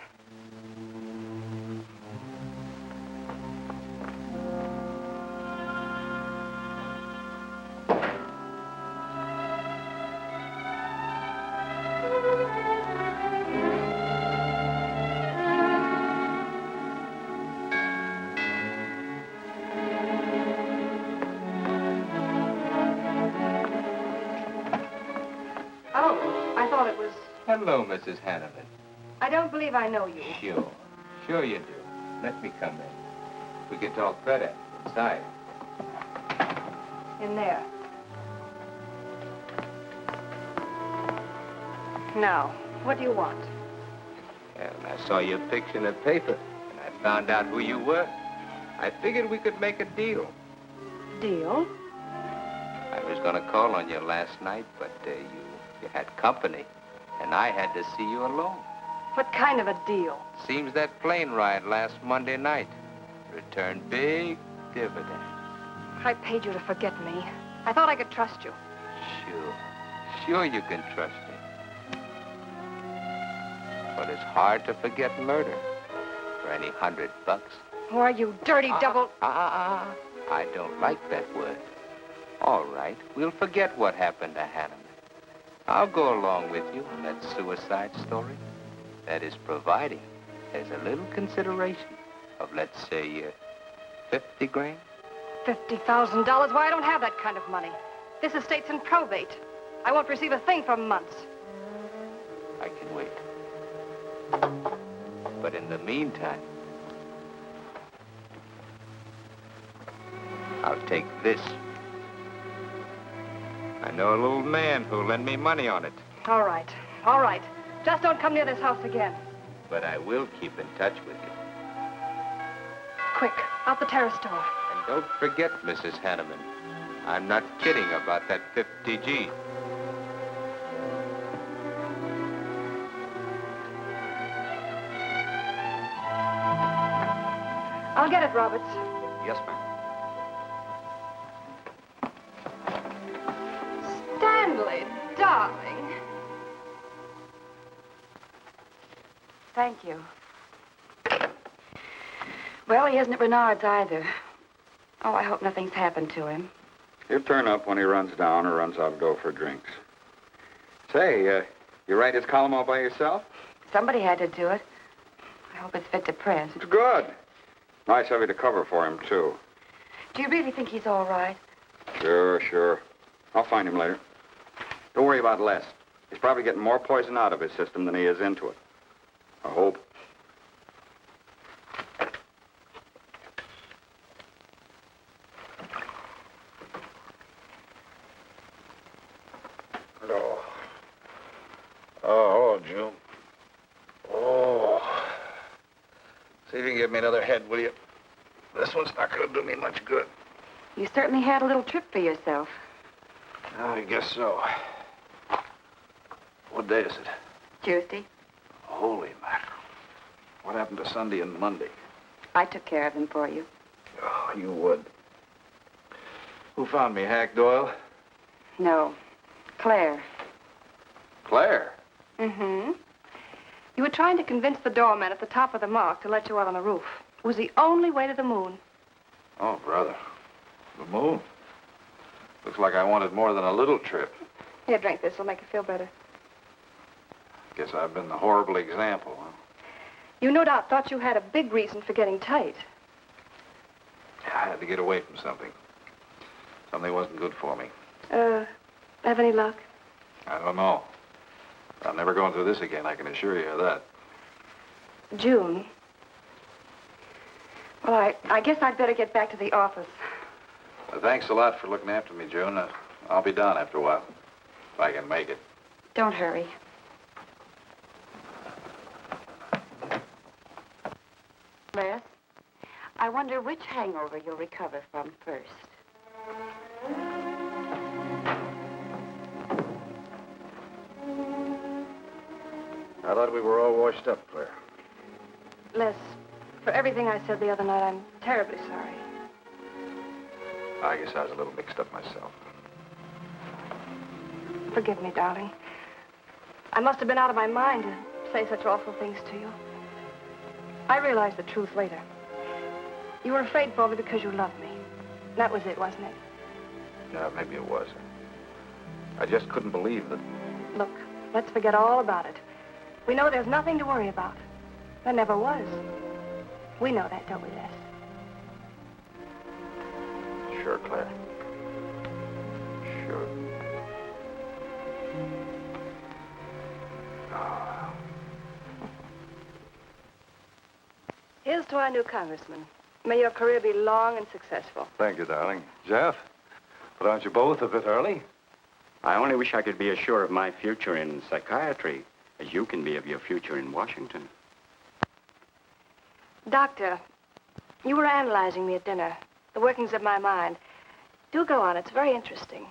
Hello, Mrs. Hanneman. I don't believe I know you. Sure. Sure you do. Let me come in. We can talk better inside. In there. Now, what do you want? Well, I saw your picture in the paper, and I found out who you were. I figured we could make a deal. Deal? I was going to call on you last night, but you had company. And I had to see you alone. What kind of a deal? Seems that plane ride last Monday night returned big dividends. I paid you to forget me. I thought I could trust you. Sure. Sure you can trust me. But it's hard to forget murder for any $100. Why, you dirty double... I don't like that word. All right, we'll forget what happened to Hanneman. I'll go along with you on that suicide story. That is providing there's a little consideration of, let's say, 50 grand. $50,000? Why, I don't have that kind of money. This estate's in probate. I won't receive a thing for months. I can wait. But in the meantime, I'll take this. I know a little man who'll lend me money on it. All right. All right. Just don't come near this house again. But I will keep in touch with you. Quick, out the terrace door. And don't forget, Mrs. Hanneman, I'm not kidding about that 50G. I'll get it, Roberts. Yes, ma'am. Stanley, darling. Thank you. Well, he isn't at Bernhard's either. Oh, I hope nothing's happened to him. He'll turn up when he runs down or runs out to go for drinks. Say, you write his column all by yourself? Somebody had to do it. I hope it's fit to print. It's good. Nice of you to cover for him, too. Do you really think he's all right? Sure. I'll find him later. Don't worry about Les. He's probably getting more poison out of his system than he is into it. I hope. Oh, June. Oh. See if you can give me another head, will you? This one's not going to do me much good. You certainly had a little trip for yourself. I guess so. What day is it? Tuesday. Holy mackerel. What happened to Sunday and Monday? I took care of them for you. Oh, you would. Who found me, Hack Doyle? No. Claire. Claire? Mm-hmm. You were trying to convince the doorman at the top of the mark to let you out on the roof. It was the only way to the moon. Oh, brother. The moon? Looks like I wanted more than a little trip. Here, drink this. It'll make you feel better. Guess I've been the horrible example, huh? You no doubt thought you had a big reason for getting tight. I had to get away from something. Something wasn't good for me. Have any luck? I don't know. I'm never going through this again, I can assure you of that. June. Well, I guess I'd better get back to the office. Thanks a lot for looking after me, June. I'll be down after a while, if I can make it. Don't hurry. Les, I wonder which hangover you'll recover from first. I thought we were all washed up, Claire. Les, for everything I said the other night, I'm terribly sorry. I guess I was a little mixed up myself. Forgive me, darling. I must have been out of my mind to say such awful things to you. I realized the truth later. You were afraid for me because you loved me. That was it, wasn't it? Yeah, maybe it was. I just couldn't believe that. Look, let's forget all about it. We know there's nothing to worry about. There never was. We know that, don't we, Les? Sure, Claire. Sure. Oh. Here's to our new congressman. May your career be long and successful. Thank you, darling. Jeff, but aren't you both a bit early? I only wish I could be as sure of my future in psychiatry as you can be of your future in Washington. Doctor, you were analyzing me at dinner, the workings of my mind. Do go on. It's very interesting.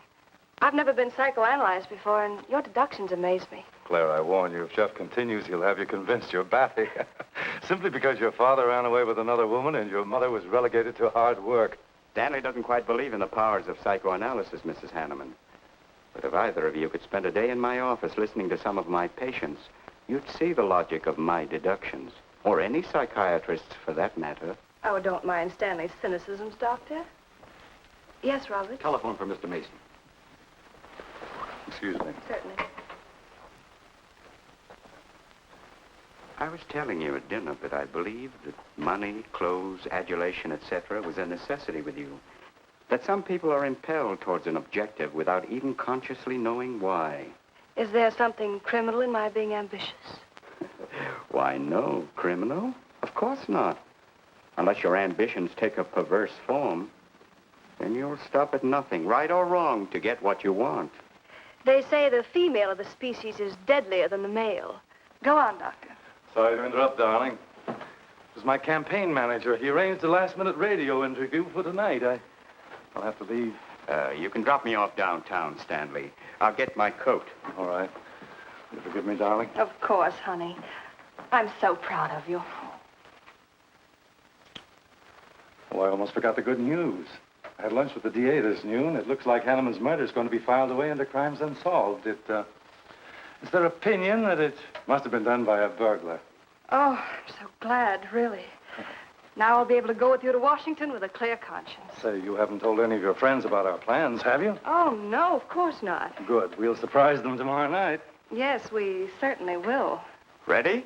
I've never been psychoanalyzed before, and your deductions amaze me. Claire, I warn you, if Jeff continues, he'll have you convinced you're batty. Simply because your father ran away with another woman and your mother was relegated to hard work. Stanley doesn't quite believe in the powers of psychoanalysis, Mrs. Hanneman. But if either of you could spend a day in my office listening to some of my patients, you'd see the logic of my deductions. Or any psychiatrist's, for that matter. Oh, don't mind Stanley's cynicisms, Doctor. Yes, Robert? Telephone for Mr. Mason. Excuse me. Certainly. I was telling you at dinner that I believed that money, clothes, adulation, etc. was a necessity with you. That some people are impelled towards an objective without even consciously knowing why. Is there something criminal in my being ambitious? Why, no. Criminal? Of course not. Unless your ambitions take a perverse form. Then you'll stop at nothing, right or wrong, to get what you want. They say the female of the species is deadlier than the male. Go on, Doctor. Sorry to interrupt, darling. It was my campaign manager. He arranged a last-minute radio interview for tonight. I'll have to leave. You can drop me off downtown, Stanley. I'll get my coat. All right. You forgive me, darling? Of course, honey. I'm so proud of you. Oh, I almost forgot the good news. I had lunch with the DA this noon. It looks like Hanneman's murder is going to be filed away under crimes unsolved. It's their opinion that it must have been done by a burglar. Oh, I'm so glad, really. Now I'll be able to go with you to Washington with a clear conscience. Say, you haven't told any of your friends about our plans, have you? Oh, no, of course not. Good. We'll surprise them tomorrow night. Yes, we certainly will. Ready?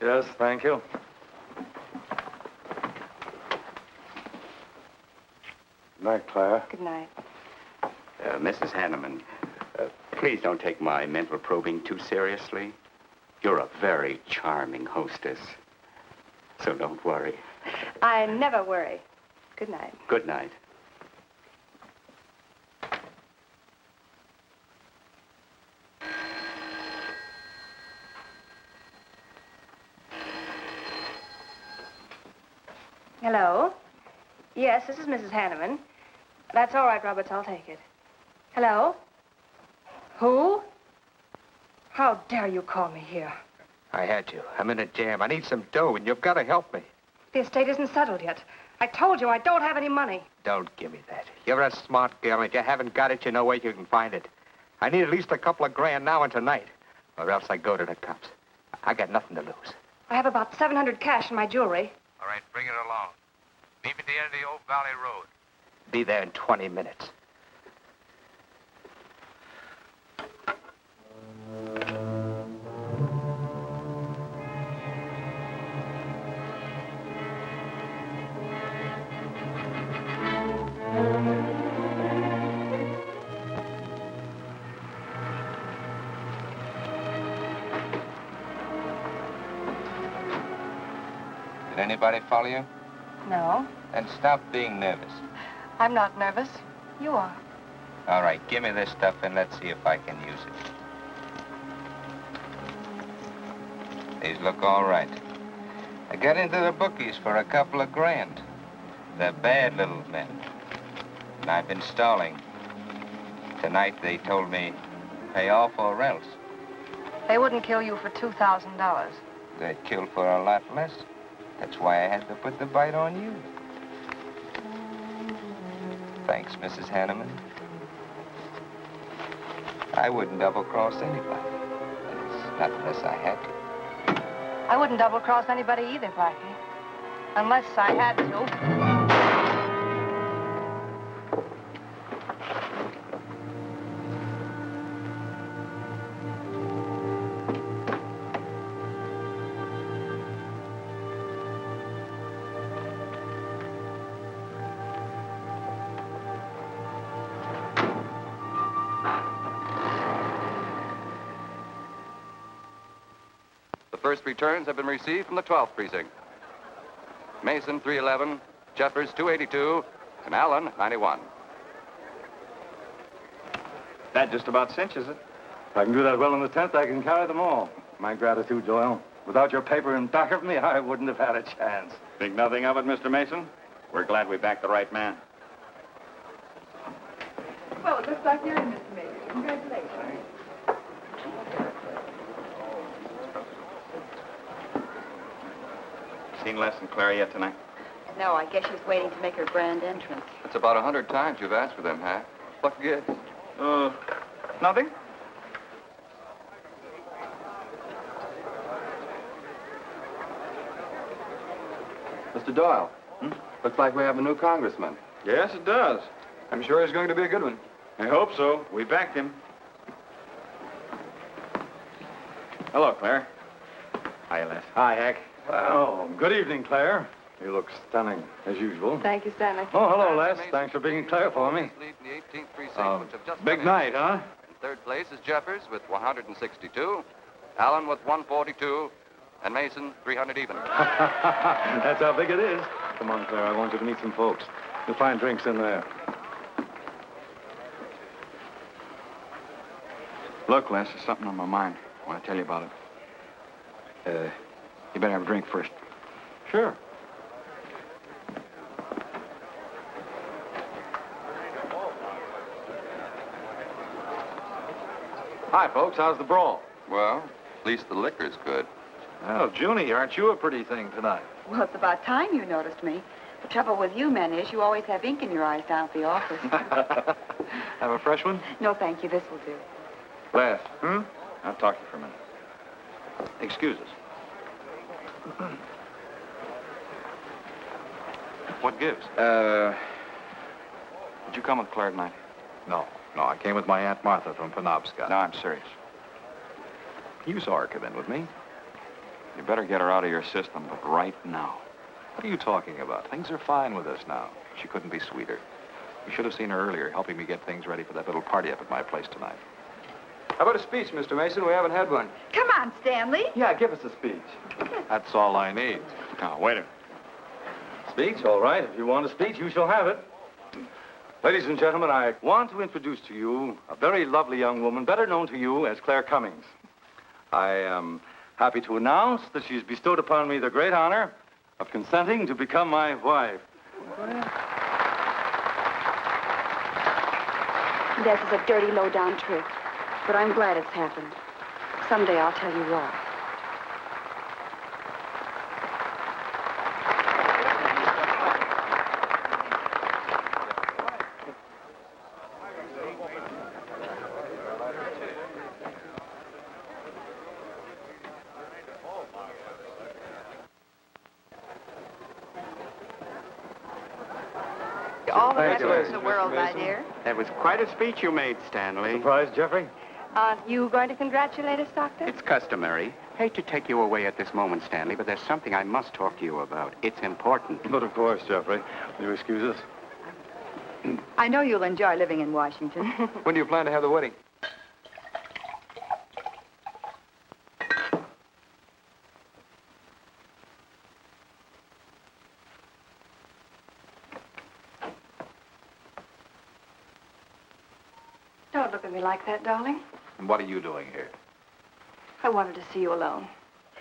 Yes, thank you. Good night, Clara. Good night. Mrs. Hanneman, please don't take my mental probing too seriously. You're a very charming hostess. So don't worry. I never worry. Good night. Good night. Hello? Yes, this is Mrs. Hanneman. That's all right, Roberts. I'll take it. Hello? Who? How dare you call me here? I had to. I'm in a jam. I need some dough, and you've got to help me. The estate isn't settled yet. I told you I don't have any money. Don't give me that. You're a smart girl, and if you haven't got it, you know where you can find it. I need at least a couple of grand now and tonight, or else I go to the cops. I got nothing to lose. I have about $700 cash in my jewelry. All right, bring it along. Meet me at the end of the Old Valley Road. Be there in 20 minutes. Did anybody follow you? No, Then stop being nervous. I'm not nervous. You are. All right, give me this stuff and let's see if I can use it. These look all right. I got into the bookies for a couple of grand. They're bad little men. And I've been stalling. Tonight they told me, pay off or else. They wouldn't kill you for $2,000. They'd kill for a lot less. That's why I had to put the bite on you. Thanks, Mrs. Hanneman. I wouldn't double-cross anybody. Not unless I had to. I wouldn't double-cross anybody either, Blackie. Unless I had to. First returns have been received from the 12th precinct. Mason, 311, Jeffers, 282, and Allen, 91. That just about cinches it. If I can do that well in the 10th, I can carry them all. My gratitude, Doyle. Without your paper in back of me, I wouldn't have had a chance. Think nothing of it, Mr. Mason? We're glad we backed the right man. Well, it looks like you're in, Mr. Mason. Congratulations. Seen Les and Claire yet tonight? No, I guess she's waiting to make her grand entrance. It's about 100 times you've asked for them, huh? What gives? Nothing? Mr. Doyle, looks like we have a new congressman. Yes, it does. I'm sure he's going to be a good one. I hope so. We backed him. Hello, Claire. Hi, Les. Hi, Hank. Well, good evening, Claire. You look stunning, as usual. Thank you, Stanley. Oh, hello, Les. Thanks for being Claire for me. Big night, huh? In third place is Jeffers with 162, Allen with 142, and Mason 300 even. That's how big it is. Come on, Claire. I want you to meet some folks. You'll find drinks in there. Look, Les, there's something on my mind. I want to tell you about it. You better have a drink first. Sure. Hi, folks. How's the brawl? Well, at least the liquor's good. Well, Junie, aren't you a pretty thing tonight? Well, it's about time you noticed me. The trouble with you men is you always have ink in your eyes down at the office. Have a fresh one? No, thank you. This will do. Les. I'll talk to you for a minute. Excuse us. What gives? Did you come with Claire tonight? No, I came with my Aunt Martha from Penobscot. No, I'm serious. You saw her come in with me. You better get her out of your system, but right now. What are you talking about? Things are fine with us now. She couldn't be sweeter. You should have seen her earlier, helping me get things ready for that little party up at my place tonight. How about a speech, Mr. Mason? We haven't had one. Come on, Stanley. Yeah, give us a speech. That's all I need. Now, wait a minute. Speech? All right. If you want a speech, you shall have it. Ladies and gentlemen, I want to introduce to you a very lovely young woman, better known to you as Claire Cummings. I am happy to announce that she's bestowed upon me the great honor of consenting to become my wife. This is a dirty, low-down trick, but I'm glad it's happened. Someday I'll tell you why. All the Thank you, happiness in the world, my dear. That was quite a speech you made, Stanley. Surprised, Jeffrey? Aren't you going to congratulate us, Doctor? It's customary. Hate to take you away at this moment, Stanley, but there's something I must talk to you about. It's important. But of course, Jeffrey. Will you excuse us? I know you'll enjoy living in Washington. When do you plan to have the wedding? Don't look at me like that, darling. And what are you doing here? I wanted to see you alone.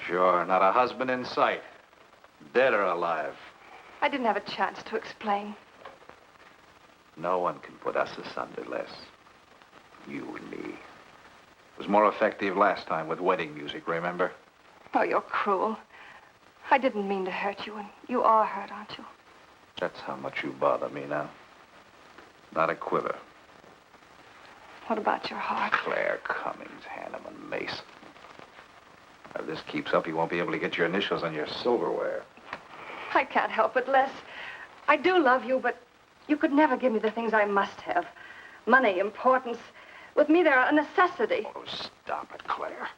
Sure, not a husband in sight. Dead or alive. I didn't have a chance to explain. No one can put us asunder, Les. You and me. It was more effective last time with wedding music, remember? Oh, you're cruel. I didn't mean to hurt you, and you are hurt, aren't you? That's how much you bother me now. Not a quiver. What about your heart? Claire Cummings, Hanneman, Mason. If this keeps up, you won't be able to get your initials on your silverware. I can't help it, Les. I do love you, but you could never give me the things I must have. Money, importance. With me, they're a necessity. Oh, stop it, Claire.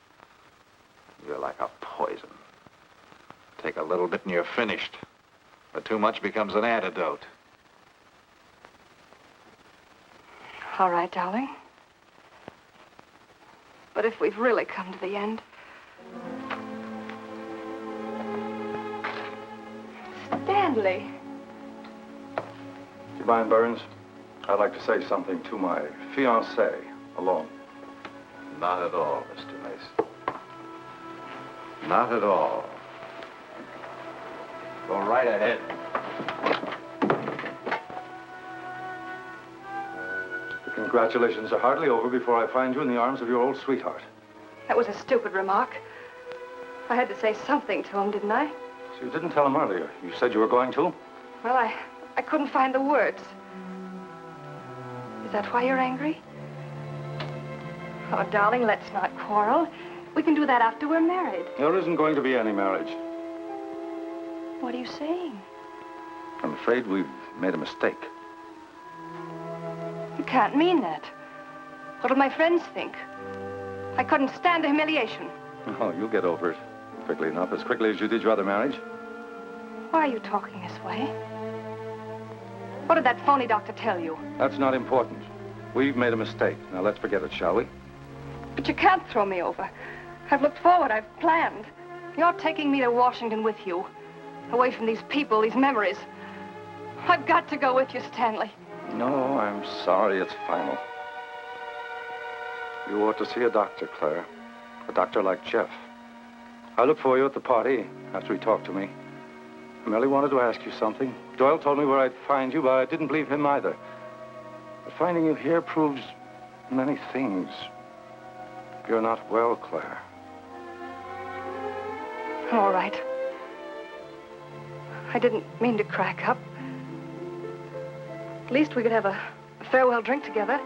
You're like a poison. Take a little bit and you're finished. But too much becomes an antidote. All right, darling. But if we've really come to the end... Stanley. Do you mind, Burns? I'd like to say something to my fiancée alone. Not at all, Mr. Mason. Not at all. Go right ahead. The congratulations are hardly over before I find you in the arms of your old sweetheart. That was a stupid remark. I had to say something to him, didn't I? So you didn't tell him earlier. You said you were going to? Well, I couldn't find the words. Is that why you're angry? Oh, darling, let's not quarrel. We can do that after we're married. There isn't going to be any marriage. What are you saying? I'm afraid we've made a mistake. You can't mean that. What'll my friends think? I couldn't stand the humiliation. Oh, you'll get over it quickly enough, as quickly as you did your other marriage. Why are you talking this way? What did that phony doctor tell you? That's not important. We've made a mistake. Now let's forget it, shall we? But you can't throw me over. I've looked forward. I've planned. You're taking me to Washington with you. Away from these people, these memories. I've got to go with you, Stanley. No, I'm sorry. It's final. You ought to see a doctor, Claire. A doctor like Jeff. I looked for you at the party after he talked to me. I merely wanted to ask you something. Doyle told me where I'd find you, but I didn't believe him either. But finding you here proves many things. You're not well, Claire. All right. I didn't mean to crack up. At least we could have a farewell drink together.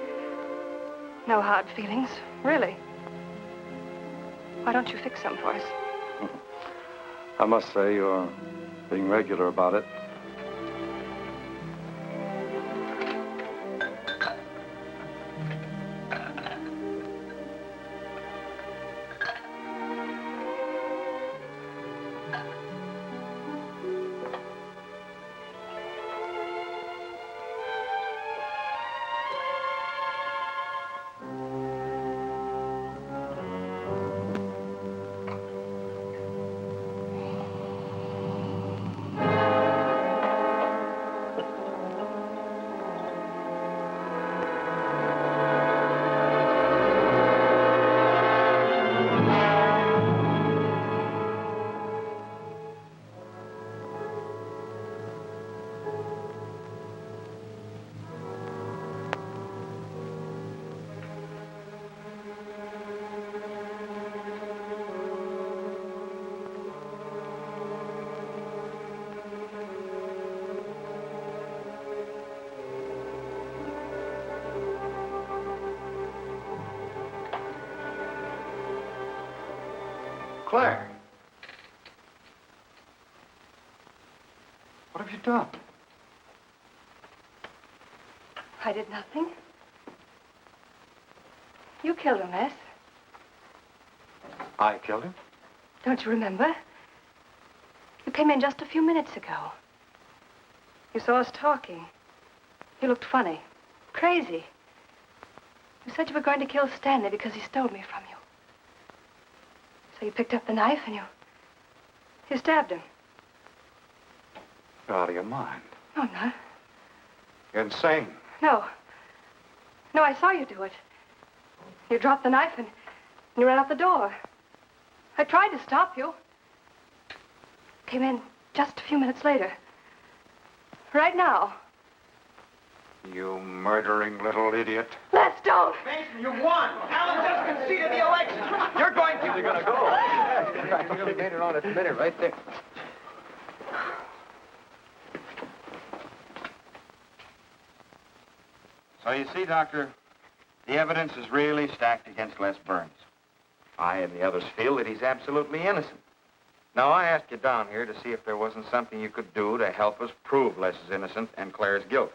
No hard feelings, really. Why don't you fix some for us? I must say you're being regular about it. Claire. What have you done? I did nothing. You killed him, Les. I killed him? Don't you remember? You came in just a few minutes ago. You saw us talking. You looked funny. Crazy. You said you were going to kill Stanley because he stole me from you. So you picked up the knife and you stabbed him. You're out of your mind. No, I'm not. You're insane. No. No, I saw you do it. You dropped the knife and you ran out the door. I tried to stop you. Came in just a few minutes later. Right now. You murdering little idiot. Les, don't! Mason, you won! Alan just conceded the election! You're going to... You're going to go. You made it on its minute right there. So you see, Doctor, the evidence is really stacked against Les Burns. I and the others feel that he's absolutely innocent. Now, I asked you down here to see if there wasn't something you could do to help us prove Les is innocent and Claire's guilt.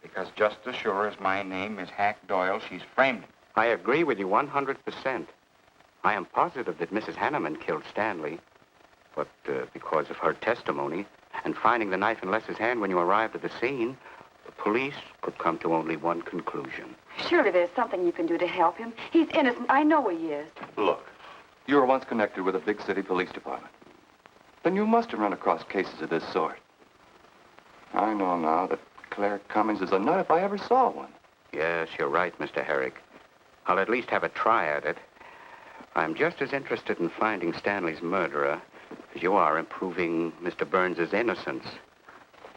Because just as sure as my name is Hack Doyle, she's framed him. I agree with you 100%. I am positive that Mrs. Hanneman killed Stanley. But because of her testimony and finding the knife in Les's hand when you arrived at the scene, the police could come to only one conclusion. Surely there's something you can do to help him. He's innocent. I know he is. Look, you were once connected with a big city police department. Then you must have run across cases of this sort. I know now that Claire Cummings is a nut if I ever saw one. Yes, you're right, Mr. Herrick. I'll at least have a try at it. I'm just as interested in finding Stanley's murderer as you are in proving Mr. Burns' innocence.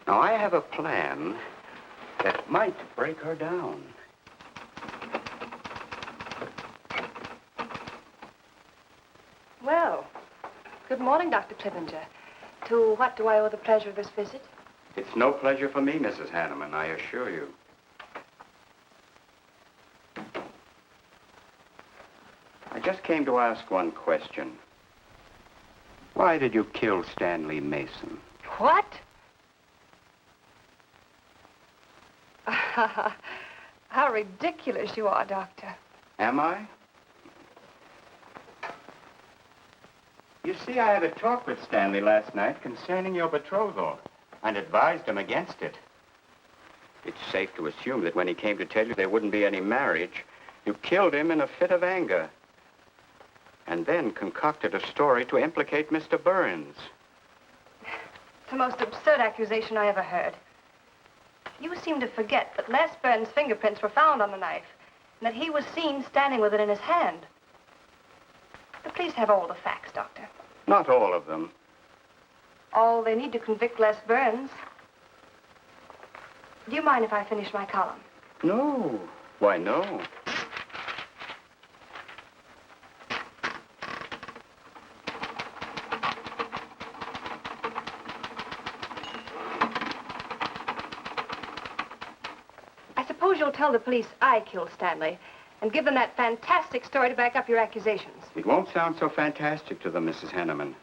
Now, I have a plan that might break her down. Well, good morning, Dr. Clippinger. To what do I owe the pleasure of this visit? It's no pleasure for me, Mrs. Hanneman, I assure you. I just came to ask one question. Why did you kill Stanley Mason? What? How ridiculous you are, Doctor. Am I? You see, I had a talk with Stanley last night concerning your betrothal and advised him against it. It's safe to assume that when he came to tell you there wouldn't be any marriage, you killed him in a fit of anger and then concocted a story to implicate Mr. Burns. It's the most absurd accusation I ever heard. You seem to forget that Les Burns' fingerprints were found on the knife and that he was seen standing with it in his hand. The police have all the facts, Doctor. Not all of them. All they need to convict Les Burns. Do you mind if I finish my column? No. Why, no. I suppose you'll tell the police I killed Stanley and give them that fantastic story to back up your accusations. It won't sound so fantastic to them, Mrs. Hanneman.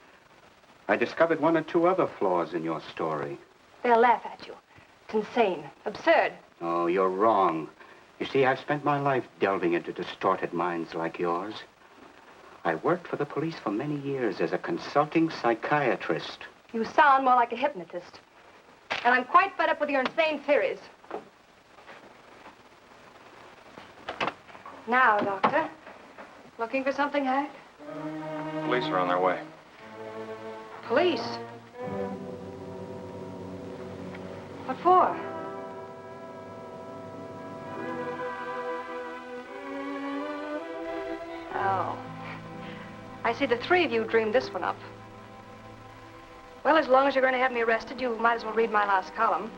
I discovered one or two other flaws in your story. They'll laugh at you. It's insane, absurd. Oh, you're wrong. You see, I've spent my life delving into distorted minds like yours. I worked for the police for many years as a consulting psychiatrist. You sound more like a hypnotist. And I'm quite fed up with your insane theories. Now, Doctor, looking for something, Hack? Police are on their way. Police? What for? Oh. I see the three of you dreamed this one up. Well, as long as you're going to have me arrested, you might as well read my last column.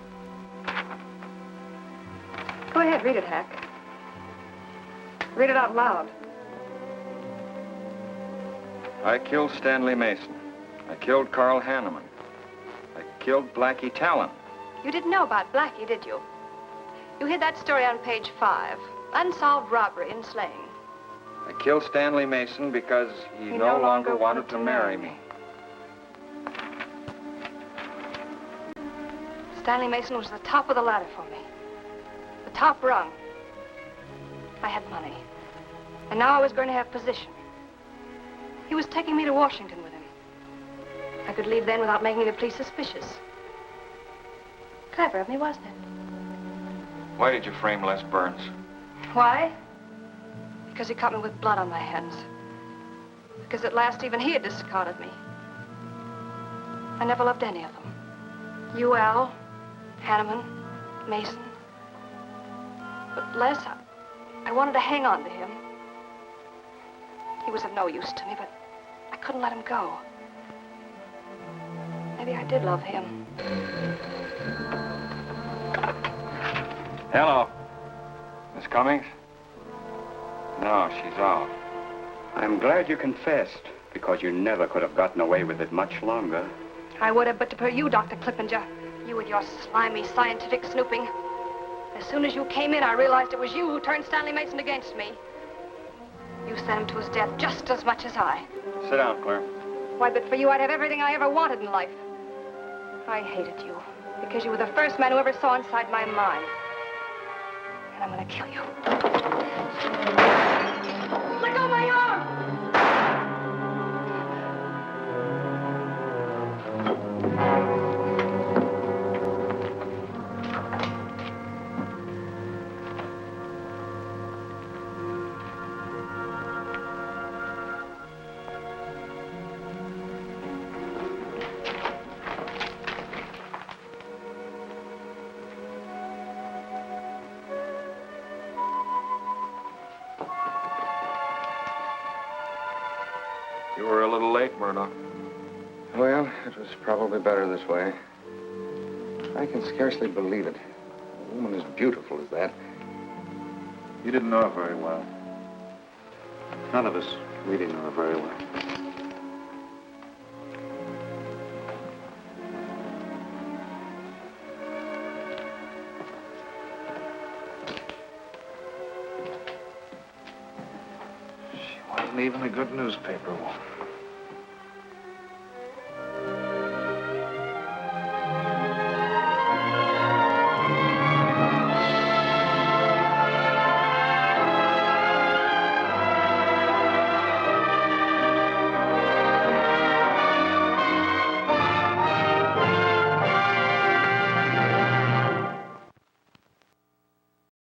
Go ahead, read it, Hack. Read it out loud. I killed Stanley Mason. I killed Carl Hanneman. I killed Blackie Talon. You didn't know about Blackie, did you? You hid that story on page 5. Unsolved robbery and slaying. I killed Stanley Mason because he no longer wanted to marry me. Stanley Mason was the top of the ladder for me. The top rung. I had money. And now I was going to have position. He was taking me to Washington with him. I could leave then without making the police suspicious. Clever of me, wasn't it? Why did you frame Les Burns? Why? Because he caught me with blood on my hands. Because at last even he had discarded me. I never loved any of them. You, Al, Hanneman, Mason. But Les, I wanted to hang on to him. He was of no use to me, but I couldn't let him go. Maybe I did love him. Hello. Miss Cummings? No, she's off. I'm glad you confessed, because you never could have gotten away with it much longer. I would have, but to you, Dr. Clippinger. You with your slimy scientific snooping. As soon as you came in, I realized it was you who turned Stanley Mason against me. You sent him to his death just as much as I. Sit down, Claire. Why, but for you, I'd have everything I ever wanted in life. I hated you, because you were the first man who ever saw inside my mind. And I'm gonna kill you. Let go of my arm! You were a little late, Murdoch. Well, it was probably better this way. I can scarcely believe it. A woman as beautiful as that. You didn't know her very well. None of us really know her very well. She wasn't even a good newspaper woman.